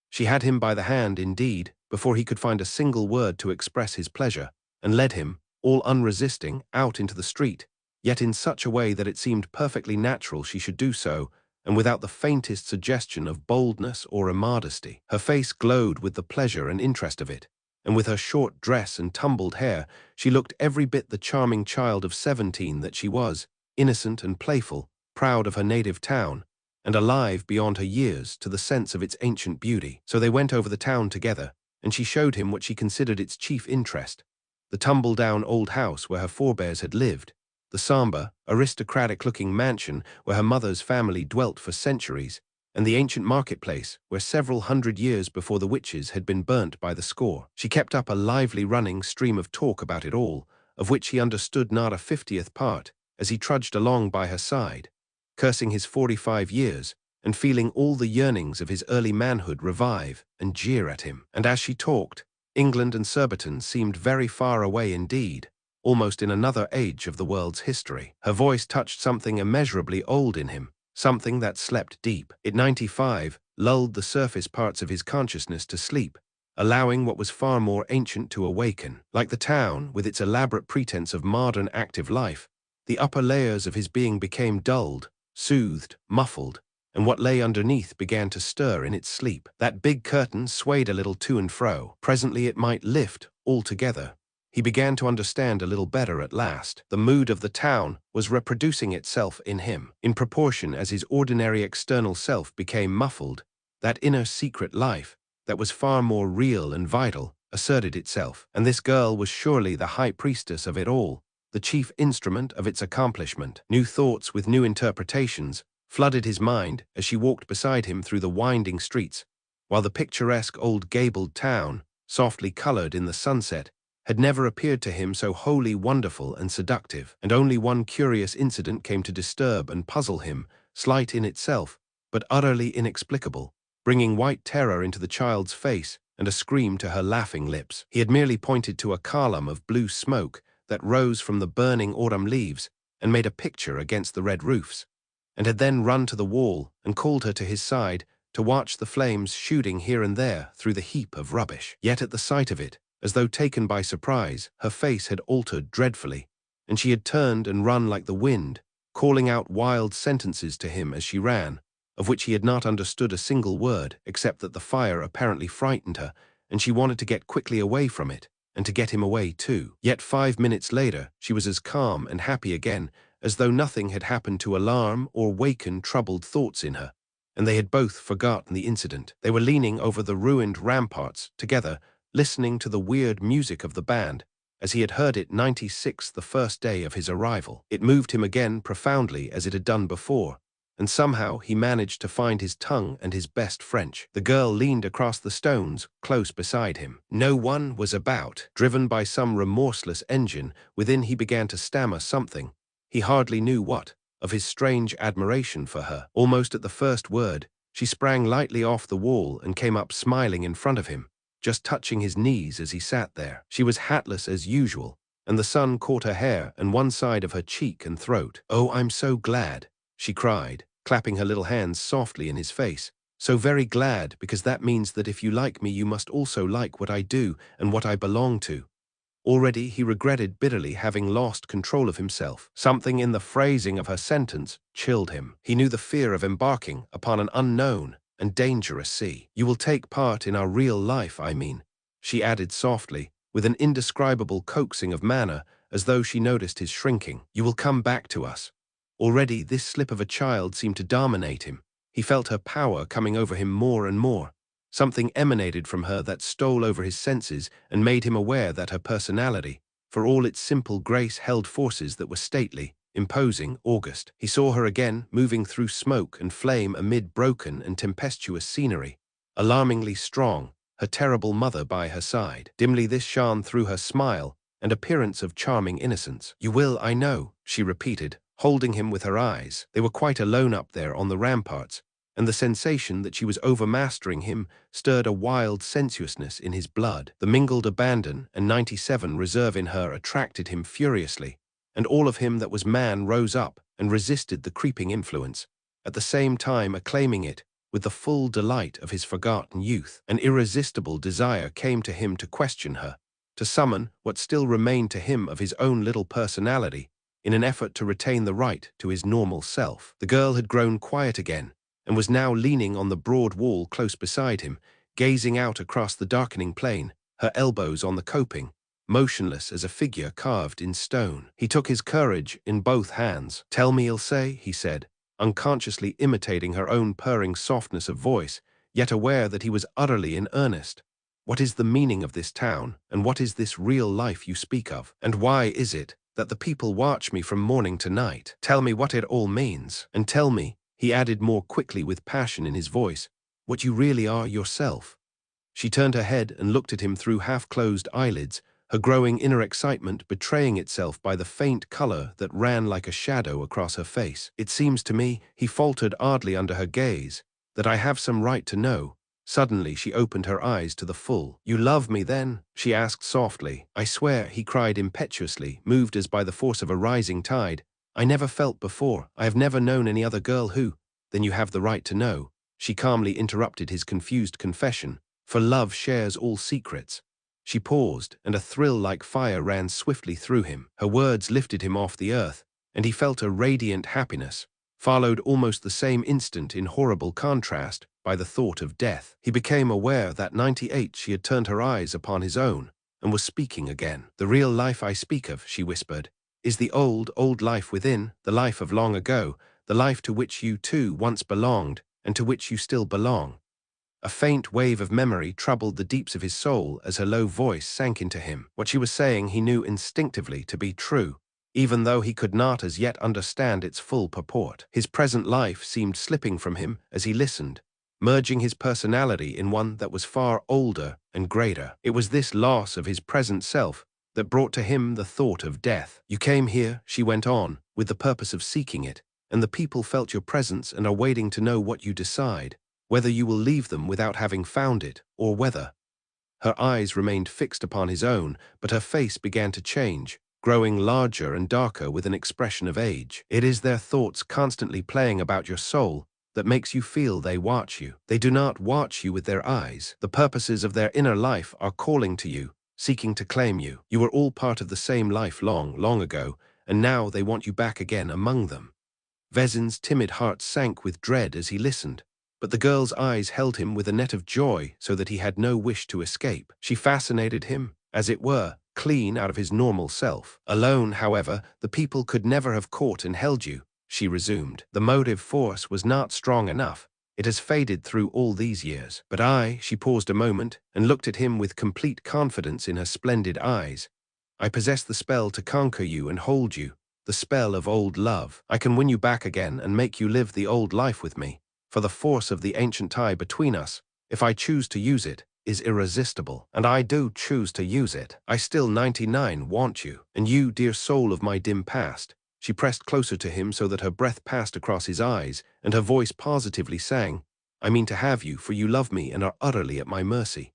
She had him by the hand, indeed, before he could find a single word to express his pleasure, and led him, all unresisting, out into the street, yet in such a way that it seemed perfectly natural she should do so, and without the faintest suggestion of boldness or immodesty. Her face glowed with the pleasure and interest of it, and with her short dress and tumbled hair, she looked every bit the charming child of 17 that she was, innocent and playful, proud of her native town, and alive beyond her years to the sense of its ancient beauty. So they went over the town together, and she showed him what she considered its chief interest: the tumble-down old house where her forebears had lived, the somber, aristocratic-looking mansion where her mother's family dwelt for centuries, and the ancient marketplace where several hundred years before the witches had been burnt by the score. She kept up a lively running stream of talk about it all, of which he understood not a 50th part, as he trudged along by her side, cursing his 45 years, and feeling all the yearnings of his early manhood revive and jeer at him. And as she talked, England and Surbiton seemed very far away indeed, almost in another age of the world's history. Her voice touched something immeasurably old in him, something that slept deep. It 95 lulled the surface parts of his consciousness to sleep, allowing what was far more ancient to awaken. Like the town, with its elaborate pretense of modern active life, the upper layers of his being became dulled, soothed, muffled, and what lay underneath began to stir in its sleep. That big curtain swayed a little to and fro. Presently it might lift altogether. He began to understand a little better at last. The mood of the town was reproducing itself in him. In proportion as his ordinary external self became muffled, that inner secret life, that was far more real and vital, asserted itself. And this girl was surely the high priestess of it all, the chief instrument of its accomplishment. New thoughts with new interpretations flooded his mind as she walked beside him through the winding streets, while the picturesque old gabled town, softly colored in the sunset, had never appeared to him so wholly wonderful and seductive. And only one curious incident came to disturb and puzzle him, slight in itself, but utterly inexplicable, bringing white terror into the child's face and a scream to her laughing lips. He had merely pointed to a column of blue smoke that rose from the burning autumn leaves and made a picture against the red roofs, and had then run to the wall and called her to his side to watch the flames shooting here and there through the heap of rubbish. Yet at the sight of it, as though taken by surprise, her face had altered dreadfully, and she had turned and run like the wind, calling out wild sentences to him as she ran, of which he had not understood a single word, except that the fire apparently frightened her, and she wanted to get quickly away from it, and to get him away too. Yet 5 minutes later, she was as calm and happy again, as though nothing had happened to alarm or waken troubled thoughts in her, and they had both forgotten the incident. They were leaning over the ruined ramparts together, listening to the weird music of the band, as he had heard it 96 the first day of his arrival. It moved him again profoundly as it had done before, and somehow he managed to find his tongue and his best French. The girl leaned across the stones, close beside him. No one was about. Driven by some remorseless engine, within he began to stammer something, he hardly knew what, of his strange admiration for her. Almost at the first word, she sprang lightly off the wall and came up smiling in front of him, just touching his knees as he sat there. She was hatless as usual, and the sun caught her hair and one side of her cheek and throat. "Oh, I'm so glad," she cried, clapping her little hands softly in his face. "So very glad, because that means that if you like me you must also like what I do and what I belong to. Already he regretted bitterly having lost control of himself. Something in the phrasing of her sentence chilled him. He knew the fear of embarking upon an unknown and dangerous sea. "You will take part in our real life, I mean," she added softly, with an indescribable coaxing of manner, as though she noticed his shrinking. "You will come back to us." Already this slip of a child seemed to dominate him. He felt her power coming over him more and more. Something emanated from her that stole over his senses and made him aware that her personality, for all its simple grace, held forces that were stately, imposing, august. He saw her again, moving through smoke and flame amid broken and tempestuous scenery, alarmingly strong, her terrible mother by her side. Dimly this shone through her smile and appearance of charming innocence. "You will, I know," she repeated, holding him with her eyes. They were quite alone up there on the ramparts, and the sensation that she was overmastering him stirred a wild sensuousness in his blood. The mingled abandon and 97 reserve in her attracted him furiously, and all of him that was man rose up and resisted the creeping influence, at the same time acclaiming it with the full delight of his forgotten youth. An irresistible desire came to him to question her, to summon what still remained to him of his own little personality, in an effort to retain the right to his normal self. The girl had grown quiet again, and was now leaning on the broad wall close beside him, gazing out across the darkening plain, her elbows on the coping, motionless as a figure carved in stone. He took his courage in both hands. "Tell me, Ilse," he said, unconsciously imitating her own purring softness of voice, yet aware that he was utterly in earnest. "What is the meaning of this town, and what is this real life you speak of? And why is it that the people watch me from morning to night? Tell me what it all means, and tell me," he added more quickly with passion in his voice, "what you really are yourself." She turned her head and looked at him through half-closed eyelids, her growing inner excitement betraying itself by the faint color that ran like a shadow across her face. "It seems to me," he faltered oddly under her gaze, "that I have some right to know." Suddenly she opened her eyes to the full. "You love me, then?" she asked softly. "I swear," he cried impetuously, moved as by the force of a rising tide, "I never felt before. I have never known any other girl who—" "Then you have the right to know," she calmly interrupted his confused confession, "for love shares all secrets." She paused, and a thrill like fire ran swiftly through him. Her words lifted him off the earth, and he felt a radiant happiness, followed almost the same instant in horrible contrast by the thought of death. He became aware that 98 she had turned her eyes upon his own, and was speaking again. "The real life I speak of," she whispered, "is the old, old life within, the life of long ago, the life to which you too once belonged, and to which you still belong." A faint wave of memory troubled the deeps of his soul as her low voice sank into him. What she was saying he knew instinctively to be true, even though he could not as yet understand its full purport. His present life seemed slipping from him as he listened, merging his personality in one that was far older and greater. It was this loss of his present self that brought to him the thought of death. "You came here," she went on, "with the purpose of seeking it, and the people felt your presence and are waiting to know what you decide, whether you will leave them without having found it, or whether—" Her eyes remained fixed upon his own, but her face began to change, growing larger and darker with an expression of age. "It is their thoughts constantly playing about your soul that makes you feel they watch you. They do not watch you with their eyes. The purposes of their inner life are calling to you, seeking to claim you. You were all part of the same life long, long ago, and now they want you back again among them." Vezin's timid heart sank with dread as he listened, but the girl's eyes held him with a net of joy so that he had no wish to escape. She fascinated him, as it were, clean out of his normal self. "Alone, however, the people could never have caught and held you," she resumed. "The motive force was not strong enough. It has faded through all these years. But she paused a moment and looked at him with complete confidence in her splendid eyes. "I possess the spell to conquer you and hold you, the spell of old love. I can win you back again and make you live the old life with me. For the force of the ancient tie between us, if I choose to use it, is irresistible. And I do choose to use it. I still 99 want you. And you, dear soul of my dim past." She pressed closer to him so that her breath passed across his eyes, and her voice positively sang, "I mean to have you, for you love me and are utterly at my mercy."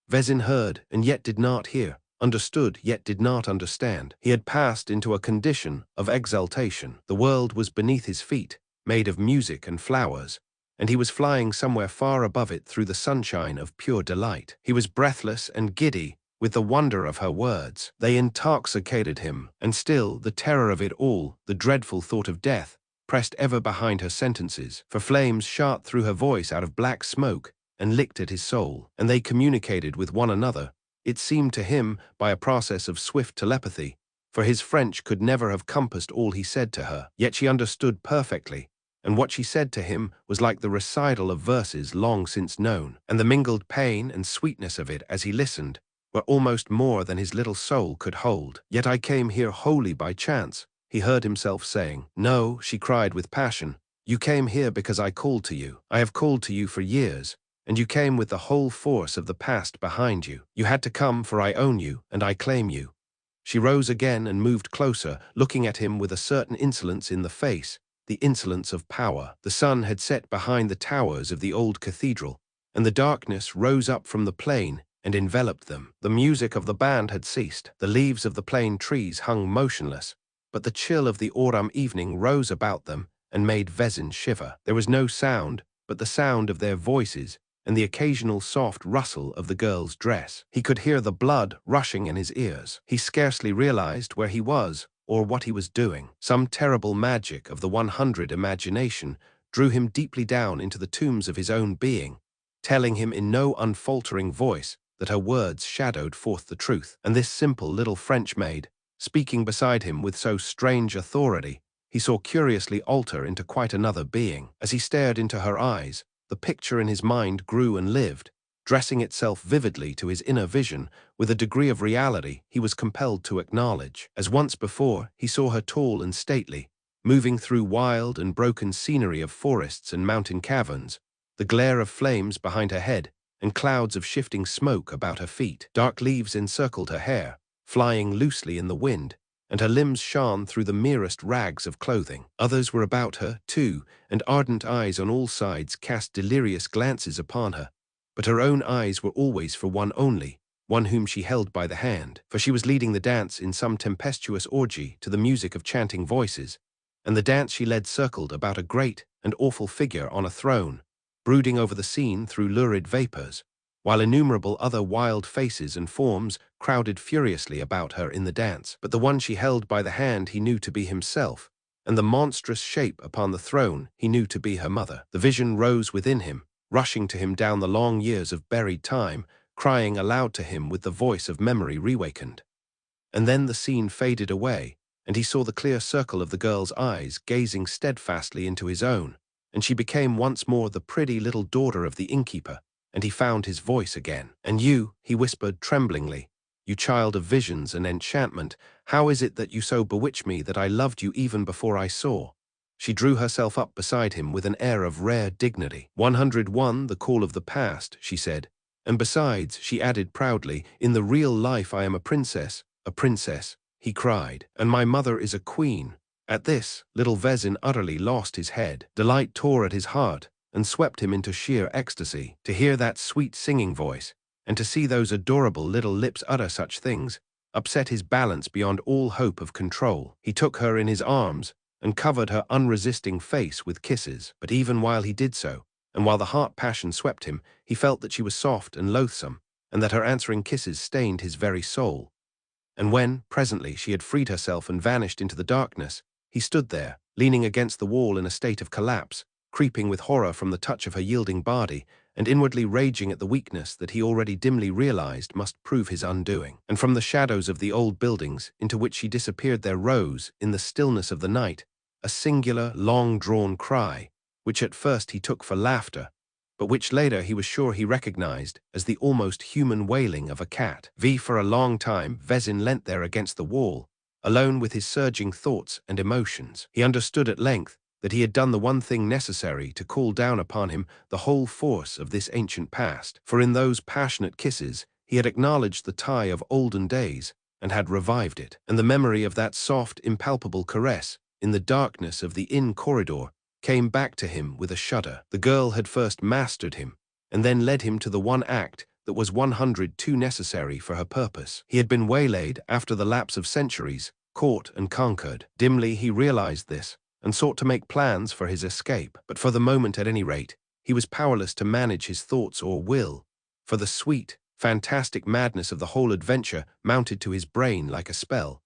Vezin heard, and yet did not hear, understood, yet did not understand. He had passed into a condition of exaltation. The world was beneath his feet, made of music and flowers, and he was flying somewhere far above it through the sunshine of pure delight. He was breathless and giddy, with the wonder of her words. They intoxicated him, and still the terror of it all, the dreadful thought of death, pressed ever behind her sentences, for flames shot through her voice out of black smoke and licked at his soul, and they communicated with one another, it seemed to him, by a process of swift telepathy, for his French could never have compassed all he said to her. Yet she understood perfectly, and what she said to him was like the recital of verses long since known, and the mingled pain and sweetness of it as he listened were almost more than his little soul could hold. "Yet I came here wholly by chance," he heard himself saying. "No," she cried with passion, "you came here because I called to you. I have called to you for years, and you came with the whole force of the past behind you. You had to come, for I own you, and I claim you." She rose again and moved closer, looking at him with a certain insolence in the face, the insolence of power. The sun had set behind the towers of the old cathedral, and the darkness rose up from the plain and enveloped them. The music of the band had ceased. The leaves of the plane trees hung motionless, but the chill of the autumn evening rose about them and made Vezin shiver. There was no sound but the sound of their voices and the occasional soft rustle of the girl's dress. He could hear the blood rushing in his ears. He scarcely realized where he was or what he was doing. Some terrible magic of the 100 imagination drew him deeply down into the tombs of his own being, telling him in no unfaltering voice that her words shadowed forth the truth. And this simple little French maid, speaking beside him with so strange authority, he saw curiously alter into quite another being. As he stared into her eyes, the picture in his mind grew and lived, dressing itself vividly to his inner vision with a degree of reality he was compelled to acknowledge. As once before, he saw her tall and stately, moving through wild and broken scenery of forests and mountain caverns, the glare of flames behind her head and clouds of shifting smoke about her feet. Dark leaves encircled her hair, flying loosely in the wind, and her limbs shone through the merest rags of clothing. Others were about her, too, and ardent eyes on all sides cast delirious glances upon her, but her own eyes were always for one only, one whom she held by the hand, for she was leading the dance in some tempestuous orgy to the music of chanting voices, and the dance she led circled about a great and awful figure on a throne, brooding over the scene through lurid vapors, while innumerable other wild faces and forms crowded furiously about her in the dance. But the one she held by the hand he knew to be himself, and the monstrous shape upon the throne he knew to be her mother. The vision rose within him, rushing to him down the long years of buried time, crying aloud to him with the voice of memory reawakened. And then the scene faded away, and he saw the clear circle of the girl's eyes gazing steadfastly into his own, and she became once more the pretty little daughter of the innkeeper, and he found his voice again. "And you," he whispered tremblingly, "you child of visions and enchantment, how is it that you so bewitch me that I loved you even before I saw?" She drew herself up beside him with an air of rare dignity. 101, the call of the past," she said. "And besides," she added proudly, "in the real life I am a princess." "A princess," he cried, "and my mother is a queen." At this, little Vezin utterly lost his head. Delight tore at his heart and swept him into sheer ecstasy. To hear that sweet singing voice, and to see those adorable little lips utter such things, upset his balance beyond all hope of control. He took her in his arms and covered her unresisting face with kisses. But even while he did so, and while the heart passion swept him, he felt that she was soft and loathsome, and that her answering kisses stained his very soul. And when, presently, she had freed herself and vanished into the darkness, he stood there, leaning against the wall in a state of collapse, creeping with horror from the touch of her yielding body, and inwardly raging at the weakness that he already dimly realized must prove his undoing. And from the shadows of the old buildings into which she disappeared there rose, in the stillness of the night, a singular, long-drawn cry, which at first he took for laughter, but which later he was sure he recognized as the almost human wailing of a cat. For a long time Vezin leant there against the wall, alone with his surging thoughts and emotions. He understood at length that he had done the one thing necessary to call down upon him the whole force of this ancient past, for in those passionate kisses he had acknowledged the tie of olden days and had revived it, and the memory of that soft, impalpable caress in the darkness of the inn corridor came back to him with a shudder. The girl had first mastered him, and then led him to the one act that was 100 too necessary for her purpose. He had been waylaid after the lapse of centuries, caught and conquered. Dimly he realized this, and sought to make plans for his escape. But for the moment, at any rate, he was powerless to manage his thoughts or will, for the sweet, fantastic madness of the whole adventure mounted to his brain like a spell,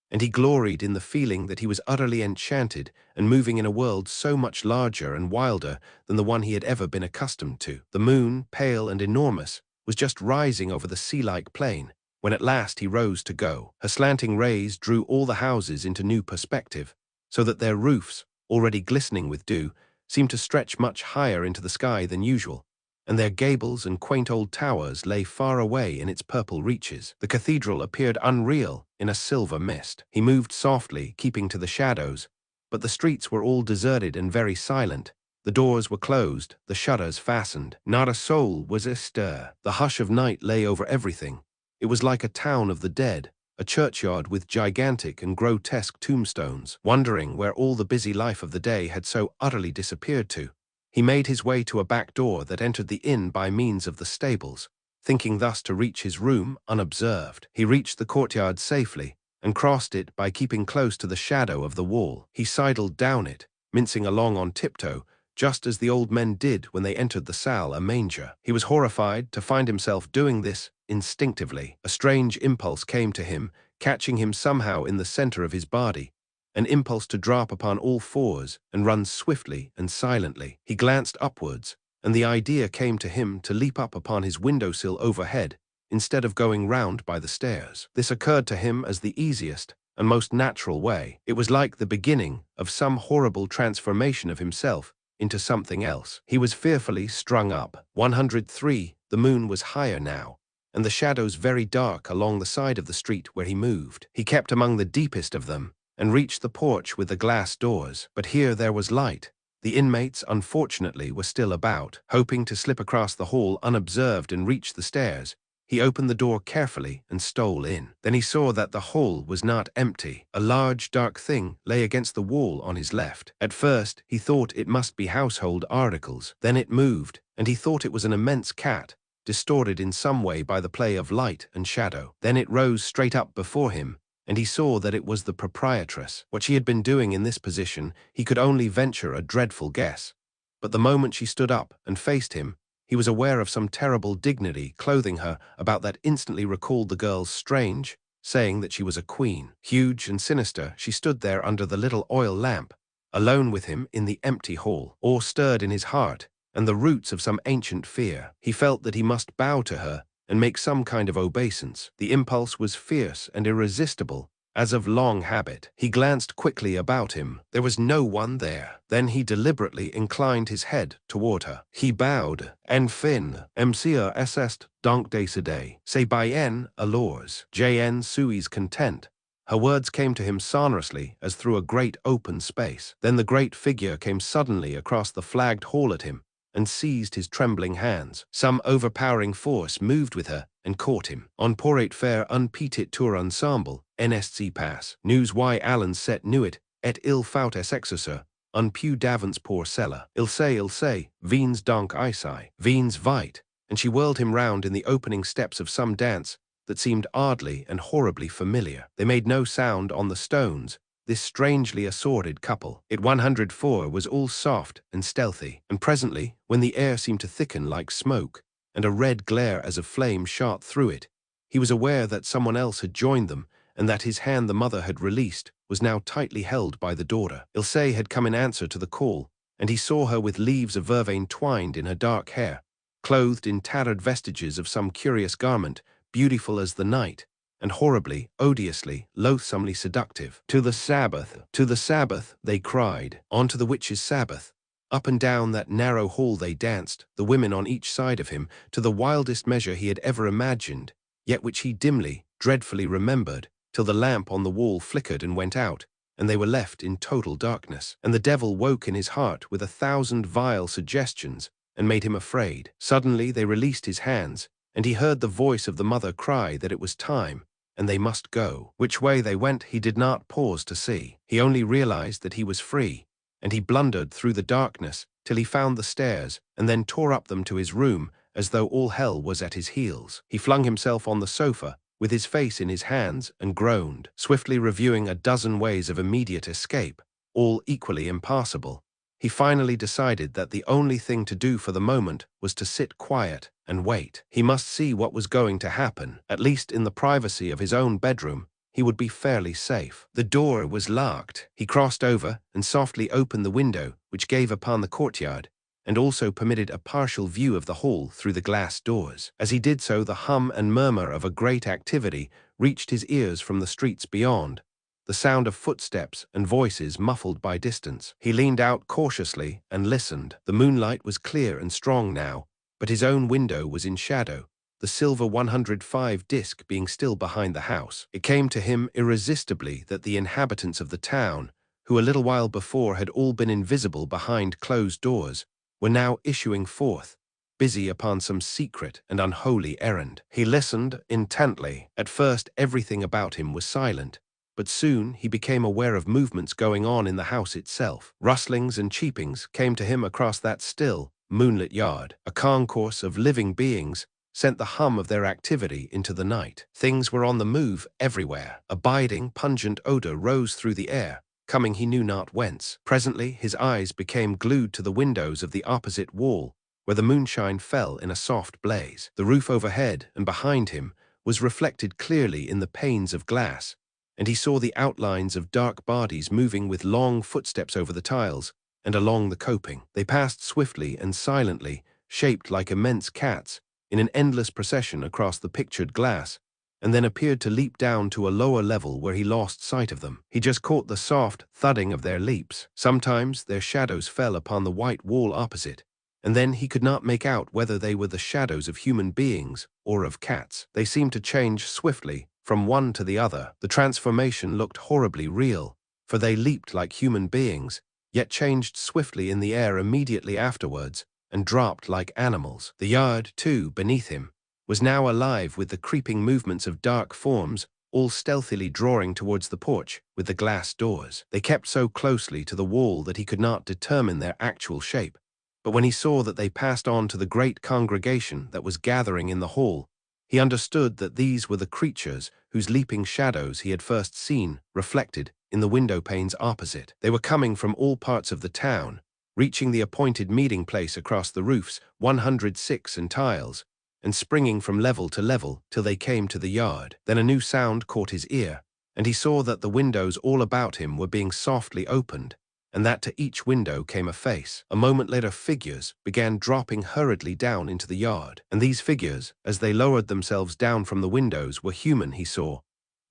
and he gloried in the feeling that he was utterly enchanted and moving in a world so much larger and wilder than the one he had ever been accustomed to. The moon, pale and enormous, was just rising over the sea-like plain, when at last he rose to go. Her slanting rays drew all the houses into new perspective, so that their roofs, already glistening with dew, seemed to stretch much higher into the sky than usual, and their gables and quaint old towers lay far away in its purple reaches. The cathedral appeared unreal in a silver mist. He moved softly, keeping to the shadows, but the streets were all deserted and very silent. The doors were closed, the shutters fastened. Not a soul was astir. The hush of night lay over everything. It was like a town of the dead, a churchyard with gigantic and grotesque tombstones. Wondering where all the busy life of the day had so utterly disappeared to, he made his way to a back door that entered the inn by means of the stables, thinking thus to reach his room unobserved. He reached the courtyard safely and crossed it by keeping close to the shadow of the wall. He sidled down it, mincing along on tiptoe, just as the old men did when they entered the salle, a manger. He was horrified to find himself doing this instinctively. A strange impulse came to him, catching him somehow in the center of his body, an impulse to drop upon all fours and run swiftly and silently. He glanced upwards, and the idea came to him to leap up upon his windowsill overhead instead of going round by the stairs. This occurred to him as the easiest and most natural way. It was like the beginning of some horrible transformation of himself into something else. He was fearfully strung up. 103. The moon was higher now, and the shadows very dark along the side of the street where he moved. He kept among the deepest of them, and reached the porch with the glass doors. But here there was light. The inmates, unfortunately, were still about. Hoping to slip across the hall unobserved and reach the stairs, he opened the door carefully and stole in. Then he saw that the hall was not empty. A large dark thing lay against the wall on his left. At first he thought it must be household articles. Then it moved, and he thought it was an immense cat, distorted in some way by the play of light and shadow. Then it rose straight up before him, and he saw that it was the proprietress. What she had been doing in this position, he could only venture a dreadful guess. But the moment she stood up and faced him, he was aware of some terrible dignity clothing her about that instantly recalled the girl's strange saying that she was a queen. Huge and sinister, she stood there under the little oil lamp, alone with him in the empty hall. Awe stirred in his heart, and the roots of some ancient fear. He felt that he must bow to her and make some kind of obeisance. The impulse was fierce and irresistible, as of long habit. He glanced quickly about him. There was no one there. Then he deliberately inclined his head toward her. He bowed. En fin, monsieur est donc décédé. C'est bien alors. J'en suis content. Her words came to him sonorously as through a great open space. Then the great figure came suddenly across the flagged hall at him and seized his trembling hands. Some overpowering force moved with her and caught him. On pourrait faire un petit tour ensemble, NSC pass. News why Allen set knew it, et il faut exercer, un peu d'avance pour cela. Il sait, vins donc ici, vins vite. And she whirled him round in the opening steps of some dance that seemed oddly and horribly familiar. They made no sound on the stones, this strangely assorted couple. It 104 was all soft and stealthy, and presently, when the air seemed to thicken like smoke, and a red glare as of flame shot through it, he was aware that someone else had joined them, and that his hand the mother had released was now tightly held by the daughter. Ilse had come in answer to the call, and he saw her with leaves of vervain twined in her dark hair, clothed in tattered vestiges of some curious garment, beautiful as the night, and horribly, odiously, loathsomely seductive. To the Sabbath, they cried. On to the witches' Sabbath. Up and down that narrow hall they danced, the women on each side of him, to the wildest measure he had ever imagined, yet which he dimly, dreadfully remembered, till the lamp on the wall flickered and went out, and they were left in total darkness. And the devil woke in his heart with 1,000 vile suggestions, and made him afraid. Suddenly they released his hands, and he heard the voice of the mother cry that it was time, and they must go. Which way they went he did not pause to see. He only realized that he was free, and he blundered through the darkness till he found the stairs, and then tore up them to his room as though all hell was at his heels. He flung himself on the sofa, with his face in his hands, and groaned, swiftly reviewing a dozen ways of immediate escape, all equally impassable. He finally decided that the only thing to do for the moment was to sit quiet and wait. He must see what was going to happen. At least in the privacy of his own bedroom, he would be fairly safe. The door was locked. He crossed over and softly opened the window, which gave upon the courtyard, and also permitted a partial view of the hall through the glass doors. As he did so, the hum and murmur of a great activity reached his ears from the streets beyond, the sound of footsteps and voices muffled by distance. He leaned out cautiously and listened. The moonlight was clear and strong now, but his own window was in shadow, the silver 105 disc being still behind the house. It came to him irresistibly that the inhabitants of the town, who a little while before had all been invisible behind closed doors, were now issuing forth, busy upon some secret and unholy errand. He listened intently. At first everything about him was silent, but soon he became aware of movements going on in the house itself. Rustlings and cheepings came to him across that still, moonlit yard. A concourse of living beings sent the hum of their activity into the night. Things were on the move everywhere. A biting, pungent odor rose through the air, coming he knew not whence. Presently his eyes became glued to the windows of the opposite wall, where the moonshine fell in a soft blaze. The roof overhead and behind him was reflected clearly in the panes of glass, and he saw the outlines of dark bodies moving with long footsteps over the tiles and along the coping. They passed swiftly and silently, shaped like immense cats, in an endless procession across the pictured glass, and then appeared to leap down to a lower level where he lost sight of them. He just caught the soft thudding of their leaps. Sometimes their shadows fell upon the white wall opposite, and then he could not make out whether they were the shadows of human beings or of cats. They seemed to change swiftly from one to the other. The transformation looked horribly real, for they leaped like human beings, yet changed swiftly in the air immediately afterwards and dropped like animals. The yard, too, beneath him, was now alive with the creeping movements of dark forms, all stealthily drawing towards the porch with the glass doors. They kept so closely to the wall that he could not determine their actual shape, but when he saw that they passed on to the great congregation that was gathering in the hall, he understood that these were the creatures whose leaping shadows he had first seen reflected in the window panes opposite. They were coming from all parts of the town, reaching the appointed meeting place across the roofs, 106 and tiles, and springing from level to level till they came to the yard. Then a new sound caught his ear, and he saw that the windows all about him were being softly opened, and that to each window came a face. A moment later figures began dropping hurriedly down into the yard, and these figures, as they lowered themselves down from the windows, were human, he saw.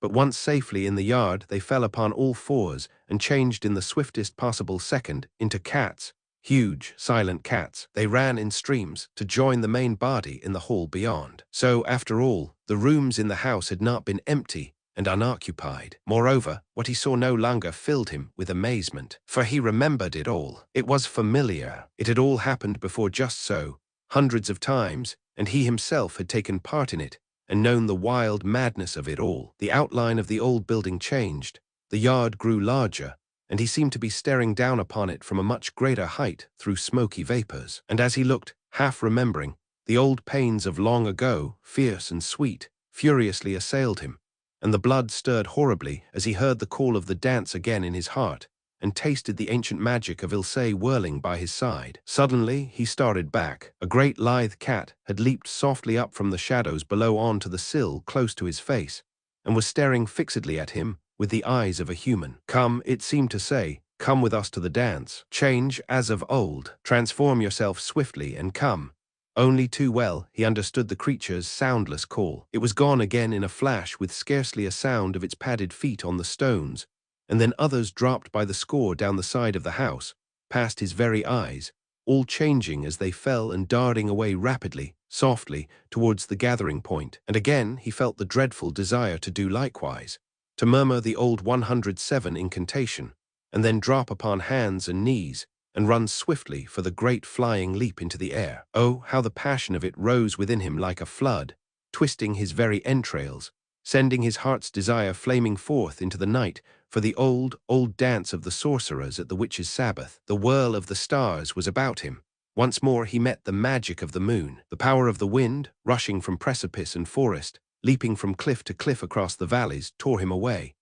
But once safely in the yard, they fell upon all fours and changed in the swiftest possible second into cats, huge, silent cats. They ran in streams to join the main body in the hall beyond. So, after all, the rooms in the house had not been empty and unoccupied. Moreover, what he saw no longer filled him with amazement, for he remembered it all. It was familiar. It had all happened before just so, hundreds of times, and he himself had taken part in it and known the wild madness of it all. The outline of the old building changed, the yard grew larger, and he seemed to be staring down upon it from a much greater height through smoky vapors. And as he looked, half remembering, the old pains of long ago, fierce and sweet, furiously assailed him, and the blood stirred horribly as he heard the call of the dance again in his heart, and tasted the ancient magic of Ilse whirling by his side. Suddenly he started back. A great lithe cat had leaped softly up from the shadows below onto the sill close to his face, and was staring fixedly at him with the eyes of a human. Come, it seemed to say, come with us to the dance. Change as of old. Transform yourself swiftly and come. Only too well he understood the creature's soundless call. It was gone again in a flash with scarcely a sound of its padded feet on the stones, and then others dropped by the score down the side of the house, past his very eyes, all changing as they fell and darting away rapidly, softly, towards the gathering point. And again he felt the dreadful desire to do likewise, to murmur the old 107 incantation, and then drop upon hands and knees, and run swiftly for the great flying leap into the air. Oh, how the passion of it rose within him like a flood, twisting his very entrails, sending his heart's desire flaming forth into the night for the old, old dance of the sorcerers at the witches' Sabbath. The whirl of the stars was about him. Once more he met the magic of the moon. The power of the wind, rushing from precipice and forest, leaping from cliff to cliff across the valleys, tore him away.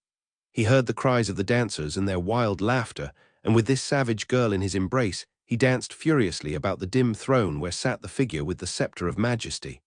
He heard the cries of the dancers and their wild laughter, and with this savage girl in his embrace, he danced furiously about the dim throne where sat the figure with the scepter of majesty.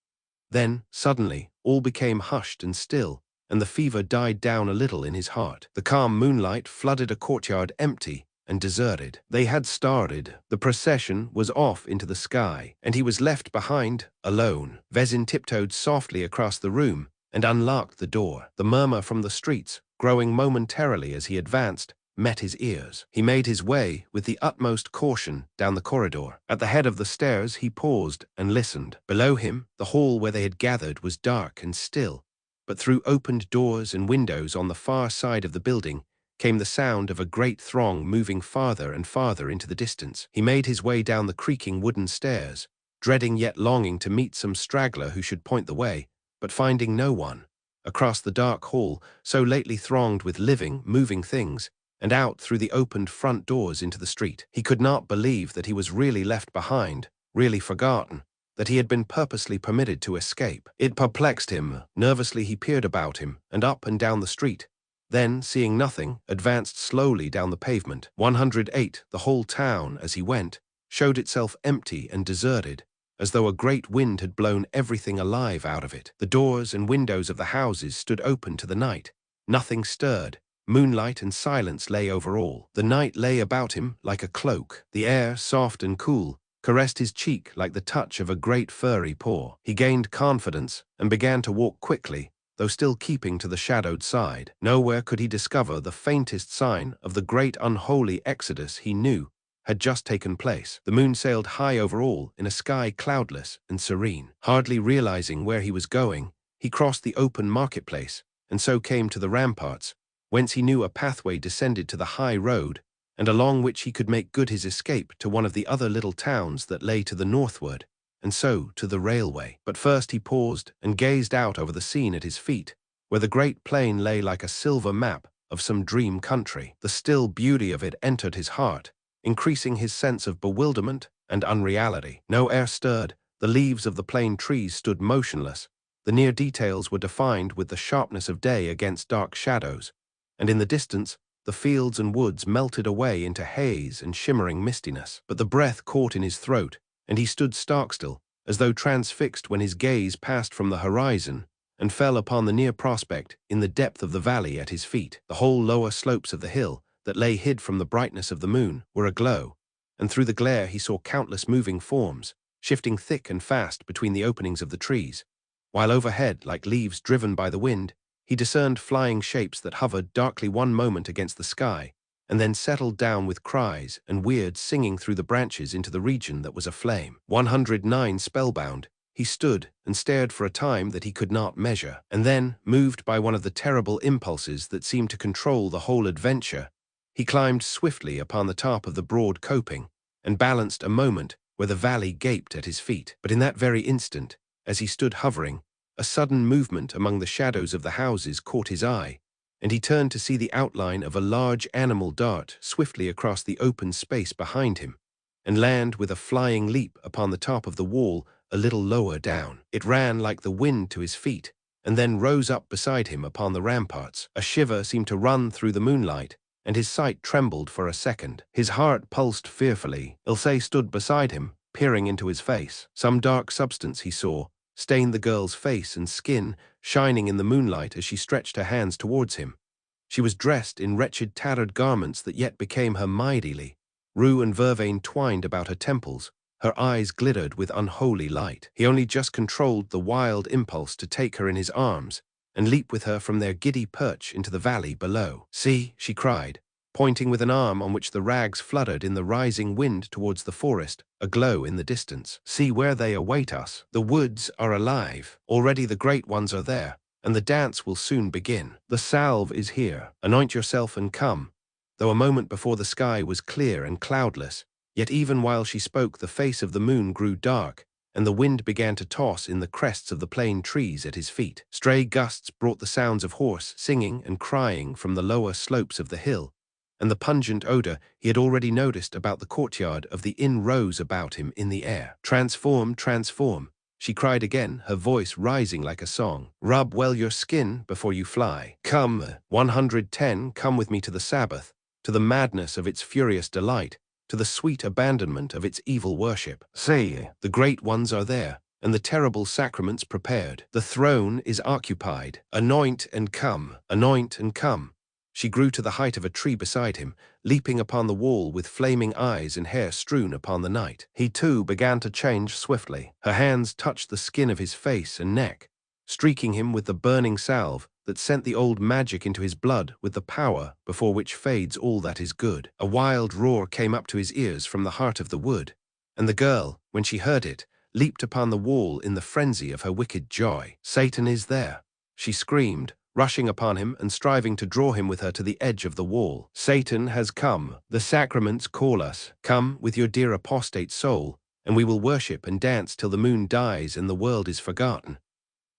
Then, suddenly, all became hushed and still, and the fever died down a little in his heart. The calm moonlight flooded a courtyard empty and deserted. They had started. The procession was off into the sky, and he was left behind, alone. Vezin tiptoed softly across the room and unlocked the door. The murmur from the streets, growing momentarily as he advanced, met his ears. He made his way, with the utmost caution, down the corridor. At the head of the stairs he paused and listened. Below him, the hall where they had gathered was dark and still, but through opened doors and windows on the far side of the building came the sound of a great throng moving farther and farther into the distance. He made his way down the creaking wooden stairs, dreading yet longing to meet some straggler who should point the way, but finding no one. Across the dark hall, so lately thronged with living, moving things, and out through the opened front doors into the street. He could not believe that he was really left behind, really forgotten, that he had been purposely permitted to escape. It perplexed him. Nervously he peered about him, and up and down the street. Then, seeing nothing, advanced slowly down the pavement. 108, the whole town, as he went, showed itself empty and deserted, as though a great wind had blown everything alive out of it. The doors and windows of the houses stood open to the night. Nothing stirred. Moonlight and silence lay over all. The night lay about him like a cloak. The air, soft and cool, caressed his cheek like the touch of a great furry paw. He gained confidence and began to walk quickly, though still keeping to the shadowed side. Nowhere could he discover the faintest sign of the great unholy exodus he knew had just taken place. The moon sailed high over all in a sky cloudless and serene. Hardly realizing where he was going, he crossed the open marketplace and so came to the ramparts, whence he knew a pathway descended to the high road, and along which he could make good his escape to one of the other little towns that lay to the northward, and so to the railway. But first he paused and gazed out over the scene at his feet, where the great plain lay like a silver map of some dream country. The still beauty of it entered his heart, increasing his sense of bewilderment and unreality. No air stirred, the leaves of the plain trees stood motionless, the near details were defined with the sharpness of day against dark shadows, and in the distance, the fields and woods melted away into haze and shimmering mistiness. But the breath caught in his throat, and he stood stark still, as though transfixed when his gaze passed from the horizon and fell upon the near prospect in the depth of the valley at his feet. The whole lower slopes of the hill, that lay hid from the brightness of the moon, were aglow, and through the glare he saw countless moving forms, shifting thick and fast between the openings of the trees, while overhead, like leaves driven by the wind, he discerned flying shapes that hovered darkly one moment against the sky, and then settled down with cries and weird singing through the branches into the region that was aflame. 109 spellbound, he stood and stared for a time that he could not measure, and then, moved by one of the terrible impulses that seemed to control the whole adventure, he climbed swiftly upon the top of the broad coping, and balanced a moment where the valley gaped at his feet. But in that very instant, as he stood hovering, a sudden movement among the shadows of the houses caught his eye, and he turned to see the outline of a large animal dart swiftly across the open space behind him, and land with a flying leap upon the top of the wall a little lower down. It ran like the wind to his feet, and then rose up beside him upon the ramparts. A shiver seemed to run through the moonlight, and his sight trembled for a second. His heart pulsed fearfully. Ilse stood beside him, peering into his face. Some dark substance, he saw, stained the girl's face and skin, shining in the moonlight as she stretched her hands towards him. She was dressed in wretched tattered garments that yet became her mightily. Rue and vervain twined about her temples. Her eyes glittered with unholy light. He only just controlled the wild impulse to take her in his arms and leap with her from their giddy perch into the valley below. "See," she cried, pointing with an arm on which the rags fluttered in the rising wind towards the forest, aglow in the distance. "See where they await us. The woods are alive. Already the great ones are there, and the dance will soon begin. The salve is here. Anoint yourself and come." Though a moment before the sky was clear and cloudless, yet even while she spoke the face of the moon grew dark, and the wind began to toss in the crests of the plane trees at his feet. Stray gusts brought the sounds of horse singing and crying from the lower slopes of the hill, and the pungent odor he had already noticed about the courtyard of the inn rose about him in the air. "Transform, transform," she cried again, her voice rising like a song. "Rub well your skin before you fly. Come, 110, come with me to the Sabbath. to the madness of its furious delight, to the sweet abandonment of its evil worship. Say, the great ones are there, and the terrible sacraments prepared. The throne is occupied. Anoint and come, anoint and come. She grew to the height of a tree beside him, leaping upon the wall with flaming eyes and hair strewn upon the night. He too began to change swiftly. Her hands touched the skin of his face and neck, streaking him with the burning salve that sent the old magic into his blood with the power before which fades all that is good. A wild roar came up to his ears from the heart of the wood, and the girl, when she heard it, leaped upon the wall in the frenzy of her wicked joy. "Satan is there," she screamed, rushing upon him and striving to draw him with her to the edge of the wall. "Satan has come. The sacraments call us. Come with your dear apostate soul, and we will worship and dance till the moon dies and the world is forgotten."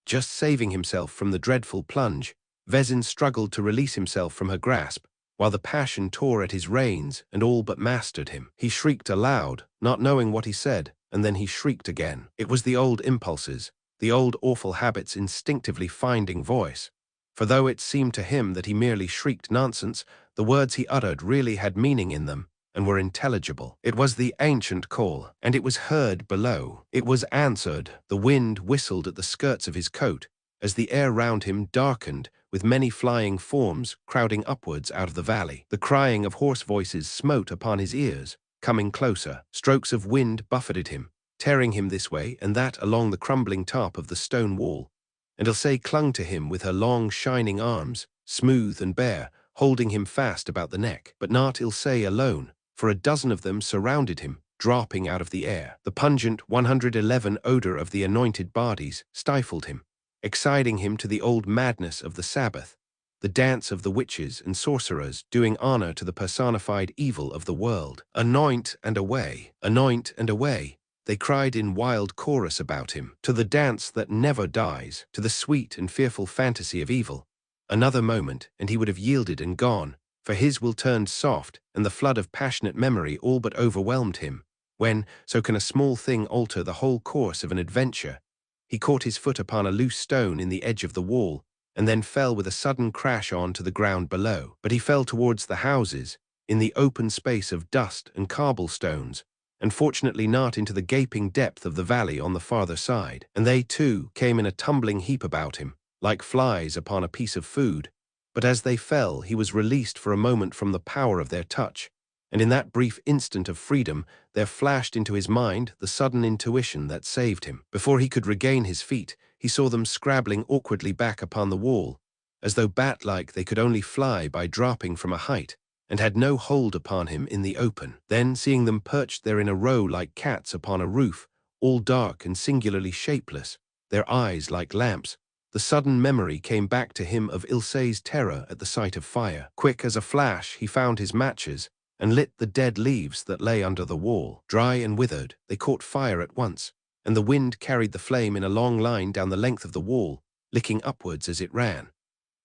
Just saving himself from the dreadful plunge, Vezin struggled to release himself from her grasp, while the passion tore at his reins and all but mastered him. He shrieked aloud, not knowing what he said, and then he shrieked again. It was the old impulses, the old awful habits instinctively finding voice. For though it seemed to him that he merely shrieked nonsense, the words he uttered really had meaning in them, and were intelligible. It was the ancient call, and it was heard below. It was answered. The wind whistled at the skirts of his coat, as the air round him darkened, with many flying forms crowding upwards out of the valley. The crying of hoarse voices smote upon his ears, coming closer. Strokes of wind buffeted him, tearing him this way and that along the crumbling top of the stone wall, and Ilse clung to him with her long shining arms, smooth and bare, holding him fast about the neck. But not Ilse alone, for a dozen of them surrounded him, dropping out of the air. The pungent 111 odor of the anointed bodies stifled him, exciting him to the old madness of the Sabbath, the dance of the witches and sorcerers, doing honor to the personified evil of the world. "Anoint and away, anoint and away," they cried in wild chorus about him, "to the dance that never dies, to the sweet and fearful fantasy of evil." Another moment, and he would have yielded and gone, for his will turned soft, and the flood of passionate memory all but overwhelmed him, when, so can a small thing alter the whole course of an adventure, he caught his foot upon a loose stone in the edge of the wall, and then fell with a sudden crash on to the ground below. But he fell towards the houses, in the open space of dust and cobblestones, and fortunately not into the gaping depth of the valley on the farther side. And they, too, came in a tumbling heap about him, like flies upon a piece of food. But as they fell, he was released for a moment from the power of their touch, and in that brief instant of freedom there flashed into his mind the sudden intuition that saved him. Before he could regain his feet, he saw them scrabbling awkwardly back upon the wall, as though bat-like they could only fly by dropping from a height, and had no hold upon him in the open. Then, seeing them perched there in a row like cats upon a roof, all dark and singularly shapeless, their eyes like lamps, the sudden memory came back to him of Ilse's terror at the sight of fire. Quick as a flash, he found his matches, and lit the dead leaves that lay under the wall. Dry and withered, they caught fire at once, and the wind carried the flame in a long line down the length of the wall, licking upwards as it ran.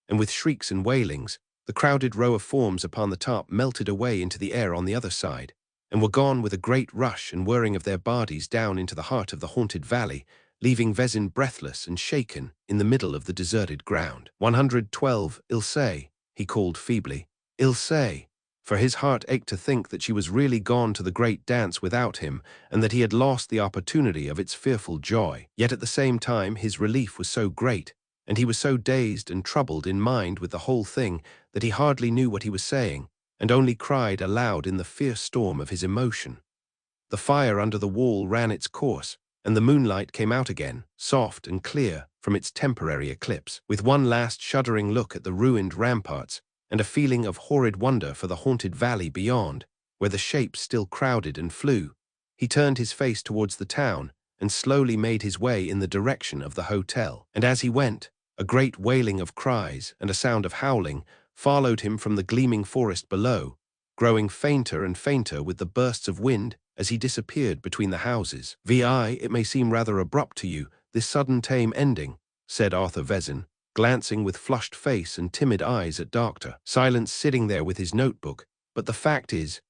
And with shrieks and wailings, the crowded row of forms upon the top melted away into the air on the other side, and were gone with a great rush and whirring of their bodies down into the heart of the haunted valley, leaving Vezin breathless and shaken in the middle of the deserted ground. 112, Ilse, he called feebly. Ilse, for his heart ached to think that she was really gone to the great dance without him, and that he had lost the opportunity of its fearful joy. Yet at the same time his relief was so great, and he was so dazed and troubled in mind with the whole thing, that he hardly knew what he was saying, and only cried aloud in the fierce storm of his emotion. The fire under the wall ran its course, and the moonlight came out again, soft and clear, from its temporary eclipse. With one last shuddering look at the ruined ramparts, and a feeling of horrid wonder for the haunted valley beyond, where the shapes still crowded and flew, he turned his face towards the town, and slowly made his way in the direction of the hotel. And as he went, a great wailing of cries and a sound of howling followed him from the gleaming forest below, growing fainter and fainter with the bursts of wind as he disappeared between the houses. It may seem rather abrupt to you, this sudden tame ending, said Arthur Vezin, glancing with flushed face and timid eyes at Doctor Silence sitting there with his notebook, but the fact is,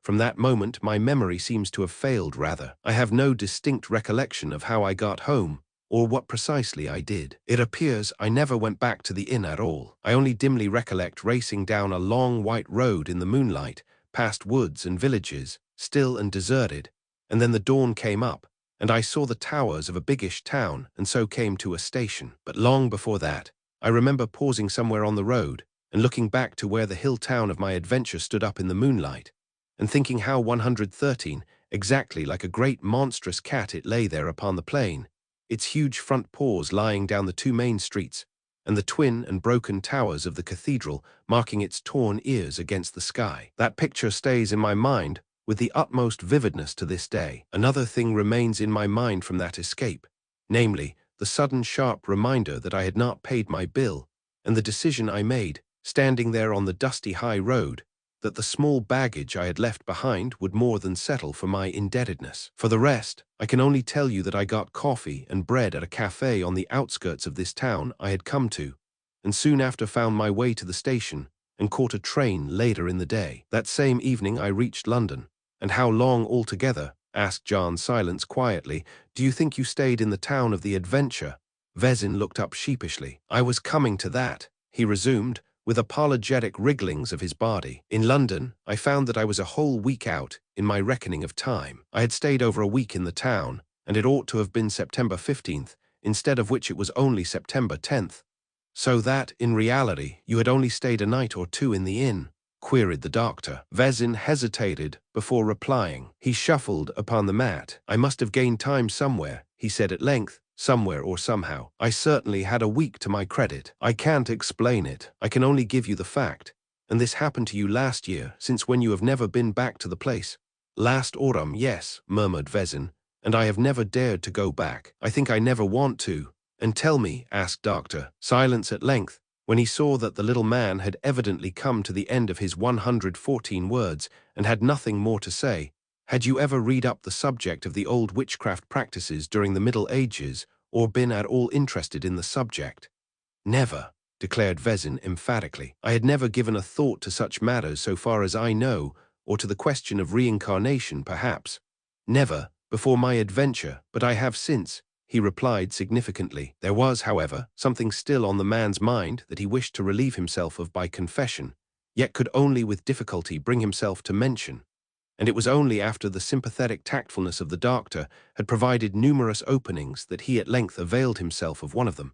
from that moment my memory seems to have failed rather. I have no distinct recollection of how I got home, or what precisely I did. It appears I never went back to the inn at all. I only dimly recollect racing down a long white road in the moonlight, past woods and villages, still and deserted, and then the dawn came up, and I saw the towers of a biggish town and so came to a station. But long before that, I remember pausing somewhere on the road and looking back to where the hill town of my adventure stood up in the moonlight, and thinking how 113, exactly like a great monstrous cat, it lay there upon the plain, its huge front paws lying down the two main streets, and the twin and broken towers of the cathedral marking its torn ears against the sky. That picture stays in my mind with the utmost vividness to this day. Another thing remains in my mind from that escape, namely, the sudden sharp reminder that I had not paid my bill, and the decision I made, standing there on the dusty high road, that the small baggage I had left behind would more than settle for my indebtedness. For the rest, I can only tell you that I got coffee and bread at a cafe on the outskirts of this town I had come to, and soon after found my way to the station and caught a train later in the day. That same evening I reached London. And how long altogether, asked John Silence quietly, do you think you stayed in the town of the adventure? Vezin looked up sheepishly. I was coming to that, he resumed, with apologetic wrigglings of his body. In London, I found that I was a whole week out in my reckoning of time. I had stayed over a week in the town, and it ought to have been September 15th, instead of which it was only September 10th. So that, in reality, you had only stayed a night or two in the inn, queried the doctor. Vezin hesitated before replying. He shuffled upon the mat. I must have gained time somewhere, he said at length, somewhere or somehow. I certainly had a week to my credit. I can't explain it. I can only give you the fact. And this happened to you last year, since when you have never been back to the place. Last autumn, yes, murmured Vezin, and I have never dared to go back. I think I never want to. And tell me, asked Doctor Silence at length, when he saw that the little man had evidently come to the end of his 114 words and had nothing more to say, had you ever read up the subject of the old witchcraft practices during the Middle Ages, or been at all interested in the subject? Never, declared Vezin emphatically. I had never given a thought to such matters so far as I know, or to the question of reincarnation perhaps. Never, before my adventure, but I have since, he replied significantly. There was, however, something still on the man's mind that he wished to relieve himself of by confession, yet could only with difficulty bring himself to mention. And it was only after the sympathetic tactfulness of the doctor had provided numerous openings that he at length availed himself of one of them,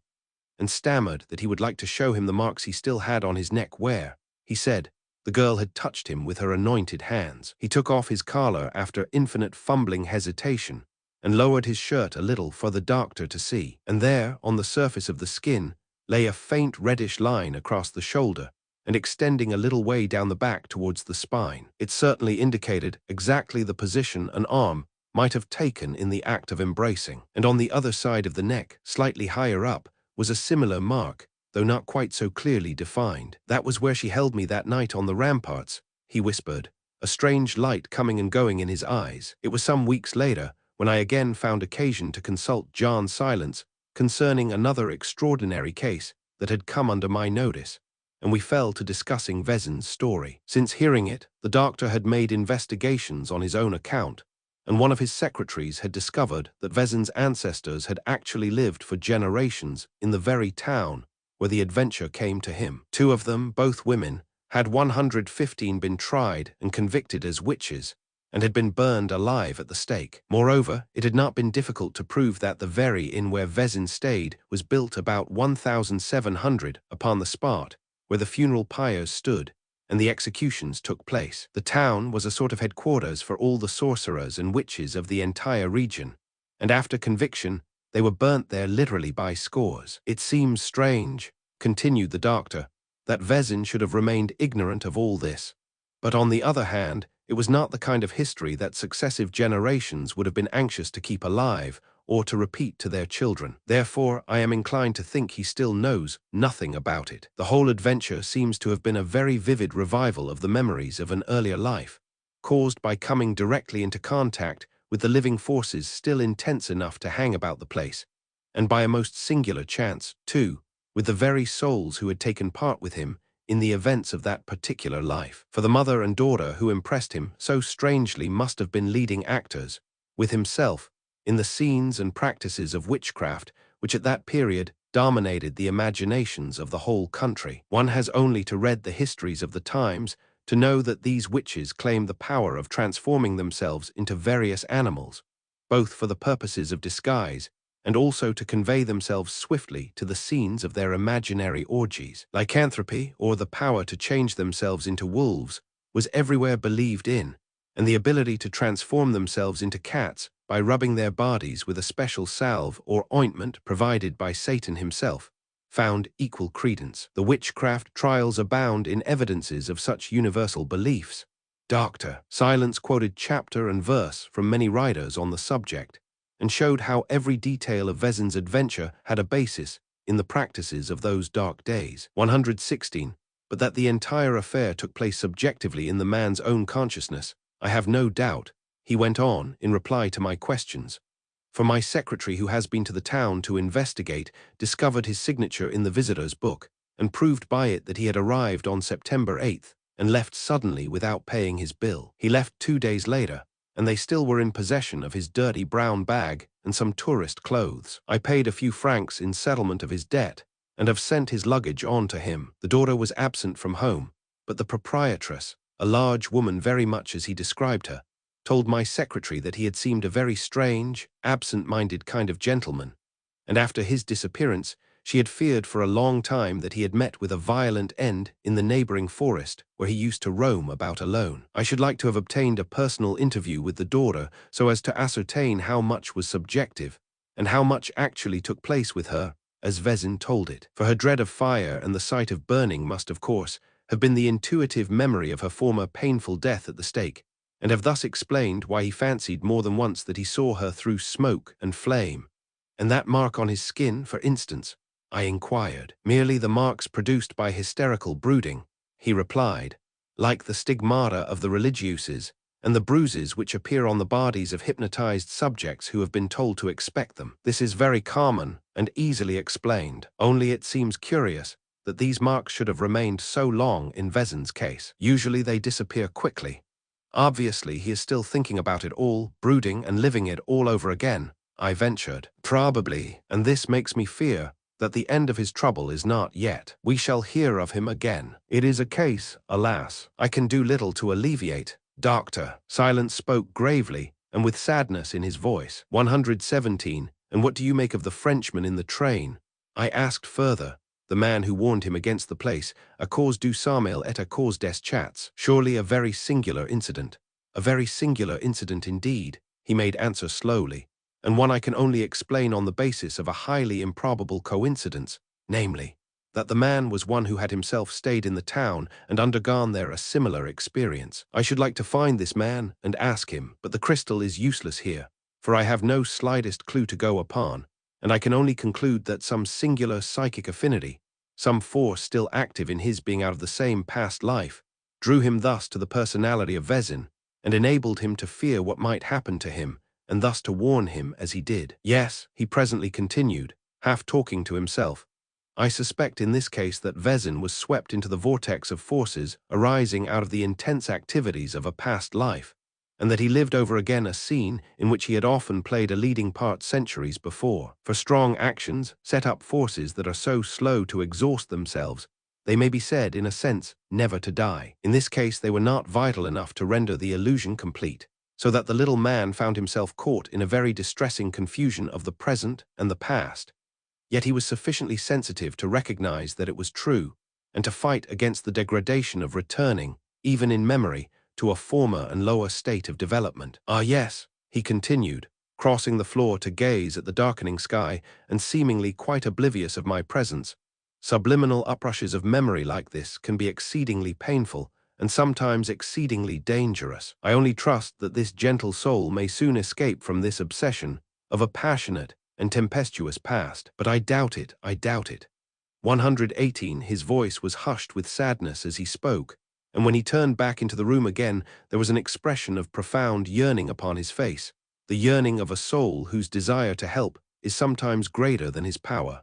and stammered that he would like to show him the marks he still had on his neck where, he said, the girl had touched him with her anointed hands. He took off his collar after infinite fumbling hesitation, and lowered his shirt a little for the doctor to see, and there, on the surface of the skin, lay a faint reddish line across the shoulder, and extending a little way down the back towards the spine. It certainly indicated exactly the position an arm might have taken in the act of embracing. And on the other side of the neck, slightly higher up, was a similar mark, though not quite so clearly defined. That was where she held me that night on the ramparts, he whispered, a strange light coming and going in his eyes. It was some weeks later, when I again found occasion to consult John Silence concerning another extraordinary case that had come under my notice, and we fell to discussing Vezin's story. Since hearing it, the doctor had made investigations on his own account, and one of his secretaries had discovered that Vezin's ancestors had actually lived for generations in the very town where the adventure came to him. Two of them, both women, had 115 been tried and convicted as witches, and had been burned alive at the stake. Moreover, it had not been difficult to prove that the very inn where Vezin stayed was built about 1,700 upon the spot where the funeral pyres stood and the executions took place. The town was a sort of headquarters for all the sorcerers and witches of the entire region, and after conviction, they were burnt there literally by scores. It seems strange, continued the doctor, that Vezin should have remained ignorant of all this. But on the other hand, it was not the kind of history that successive generations would have been anxious to keep alive or to repeat to their children. Therefore, I am inclined to think he still knows nothing about it. The whole adventure seems to have been a very vivid revival of the memories of an earlier life, caused by coming directly into contact with the living forces still intense enough to hang about the place, and by a most singular chance, too, with the very souls who had taken part with him in the events of that particular life. For the mother and daughter who impressed him so strangely must have been leading actors, with himself, in the scenes and practices of witchcraft which at that period dominated the imaginations of the whole country. One has only to read the histories of the times to know that these witches claimed the power of transforming themselves into various animals, both for the purposes of disguise and also to convey themselves swiftly to the scenes of their imaginary orgies. Lycanthropy, or the power to change themselves into wolves, was everywhere believed in, and the ability to transform themselves into cats by rubbing their bodies with a special salve or ointment provided by Satan himself found equal credence. The witchcraft trials abound in evidences of such universal beliefs. Dr. Silence quoted chapter and verse from many writers on the subject, and showed how every detail of Vezin's adventure had a basis in the practices of those dark days. 116. But that the entire affair took place subjectively in the man's own consciousness, I have no doubt, he went on in reply to my questions. For my secretary, who has been to the town to investigate, discovered his signature in the visitor's book, and proved by it that he had arrived on September 8th and left suddenly without paying his bill. He left 2 days later, and they still were in possession of his dirty brown bag and some tourist clothes. I paid a few francs in settlement of his debt, and have sent his luggage on to him. The daughter was absent from home, but the proprietress, a large woman very much as he described her, told my secretary that he had seemed a very strange, absent-minded kind of gentleman, and after his disappearance, she had feared for a long time that he had met with a violent end in the neighboring forest where he used to roam about alone. I should like to have obtained a personal interview with the daughter so as to ascertain how much was subjective and how much actually took place with her, as Vezin told it. For her dread of fire and the sight of burning must, of course, have been the intuitive memory of her former painful death at the stake, and have thus explained why he fancied more than once that he saw her through smoke and flame. And that mark on his skin, for instance? I inquired. Merely the marks produced by hysterical brooding, he replied, like the stigmata of the religieuses, and the bruises which appear on the bodies of hypnotized subjects who have been told to expect them. This is very common and easily explained, only it seems curious that these marks should have remained so long in Vezin's case. Usually they disappear quickly. Obviously he is still thinking about it all, brooding and living it all over again, I ventured. Probably, and this makes me fear that the end of his trouble is not yet. We shall hear of him again. It is a case, alas, I can do little to alleviate. Dr. Silence spoke gravely and with sadness in his voice. 117. And what do you make of the Frenchman in the train? I asked further, the man who warned him against the place, à cause du sommeil et à cause des chats. Surely a very singular incident. A very singular incident indeed, he made answer slowly, and one I can only explain on the basis of a highly improbable coincidence, namely, that the man was one who had himself stayed in the town and undergone there a similar experience. I should like to find this man and ask him, but the crystal is useless here, for I have no slightest clue to go upon, and I can only conclude that some singular psychic affinity, some force still active in his being out of the same past life, drew him thus to the personality of Vezin, and enabled him to fear what might happen to him, and thus to warn him as he did. Yes, he presently continued, half talking to himself, I suspect in this case that Vezin was swept into the vortex of forces arising out of the intense activities of a past life, and that he lived over again a scene in which he had often played a leading part centuries before. For strong actions set up forces that are so slow to exhaust themselves, they may be said, in a sense, never to die. In this case they were not vital enough to render the illusion complete, so that the little man found himself caught in a very distressing confusion of the present and the past. Yet he was sufficiently sensitive to recognize that it was true, and to fight against the degradation of returning, even in memory, to a former and lower state of development. Ah yes, he continued, crossing the floor to gaze at the darkening sky and seemingly quite oblivious of my presence. Subliminal uprushes of memory like this can be exceedingly painful and sometimes exceedingly dangerous. I only trust that this gentle soul may soon escape from this obsession of a passionate and tempestuous past. But I doubt it, I doubt it. 118. His voice was hushed with sadness as he spoke, and when he turned back into the room again, there was an expression of profound yearning upon his face, the yearning of a soul whose desire to help is sometimes greater than his power.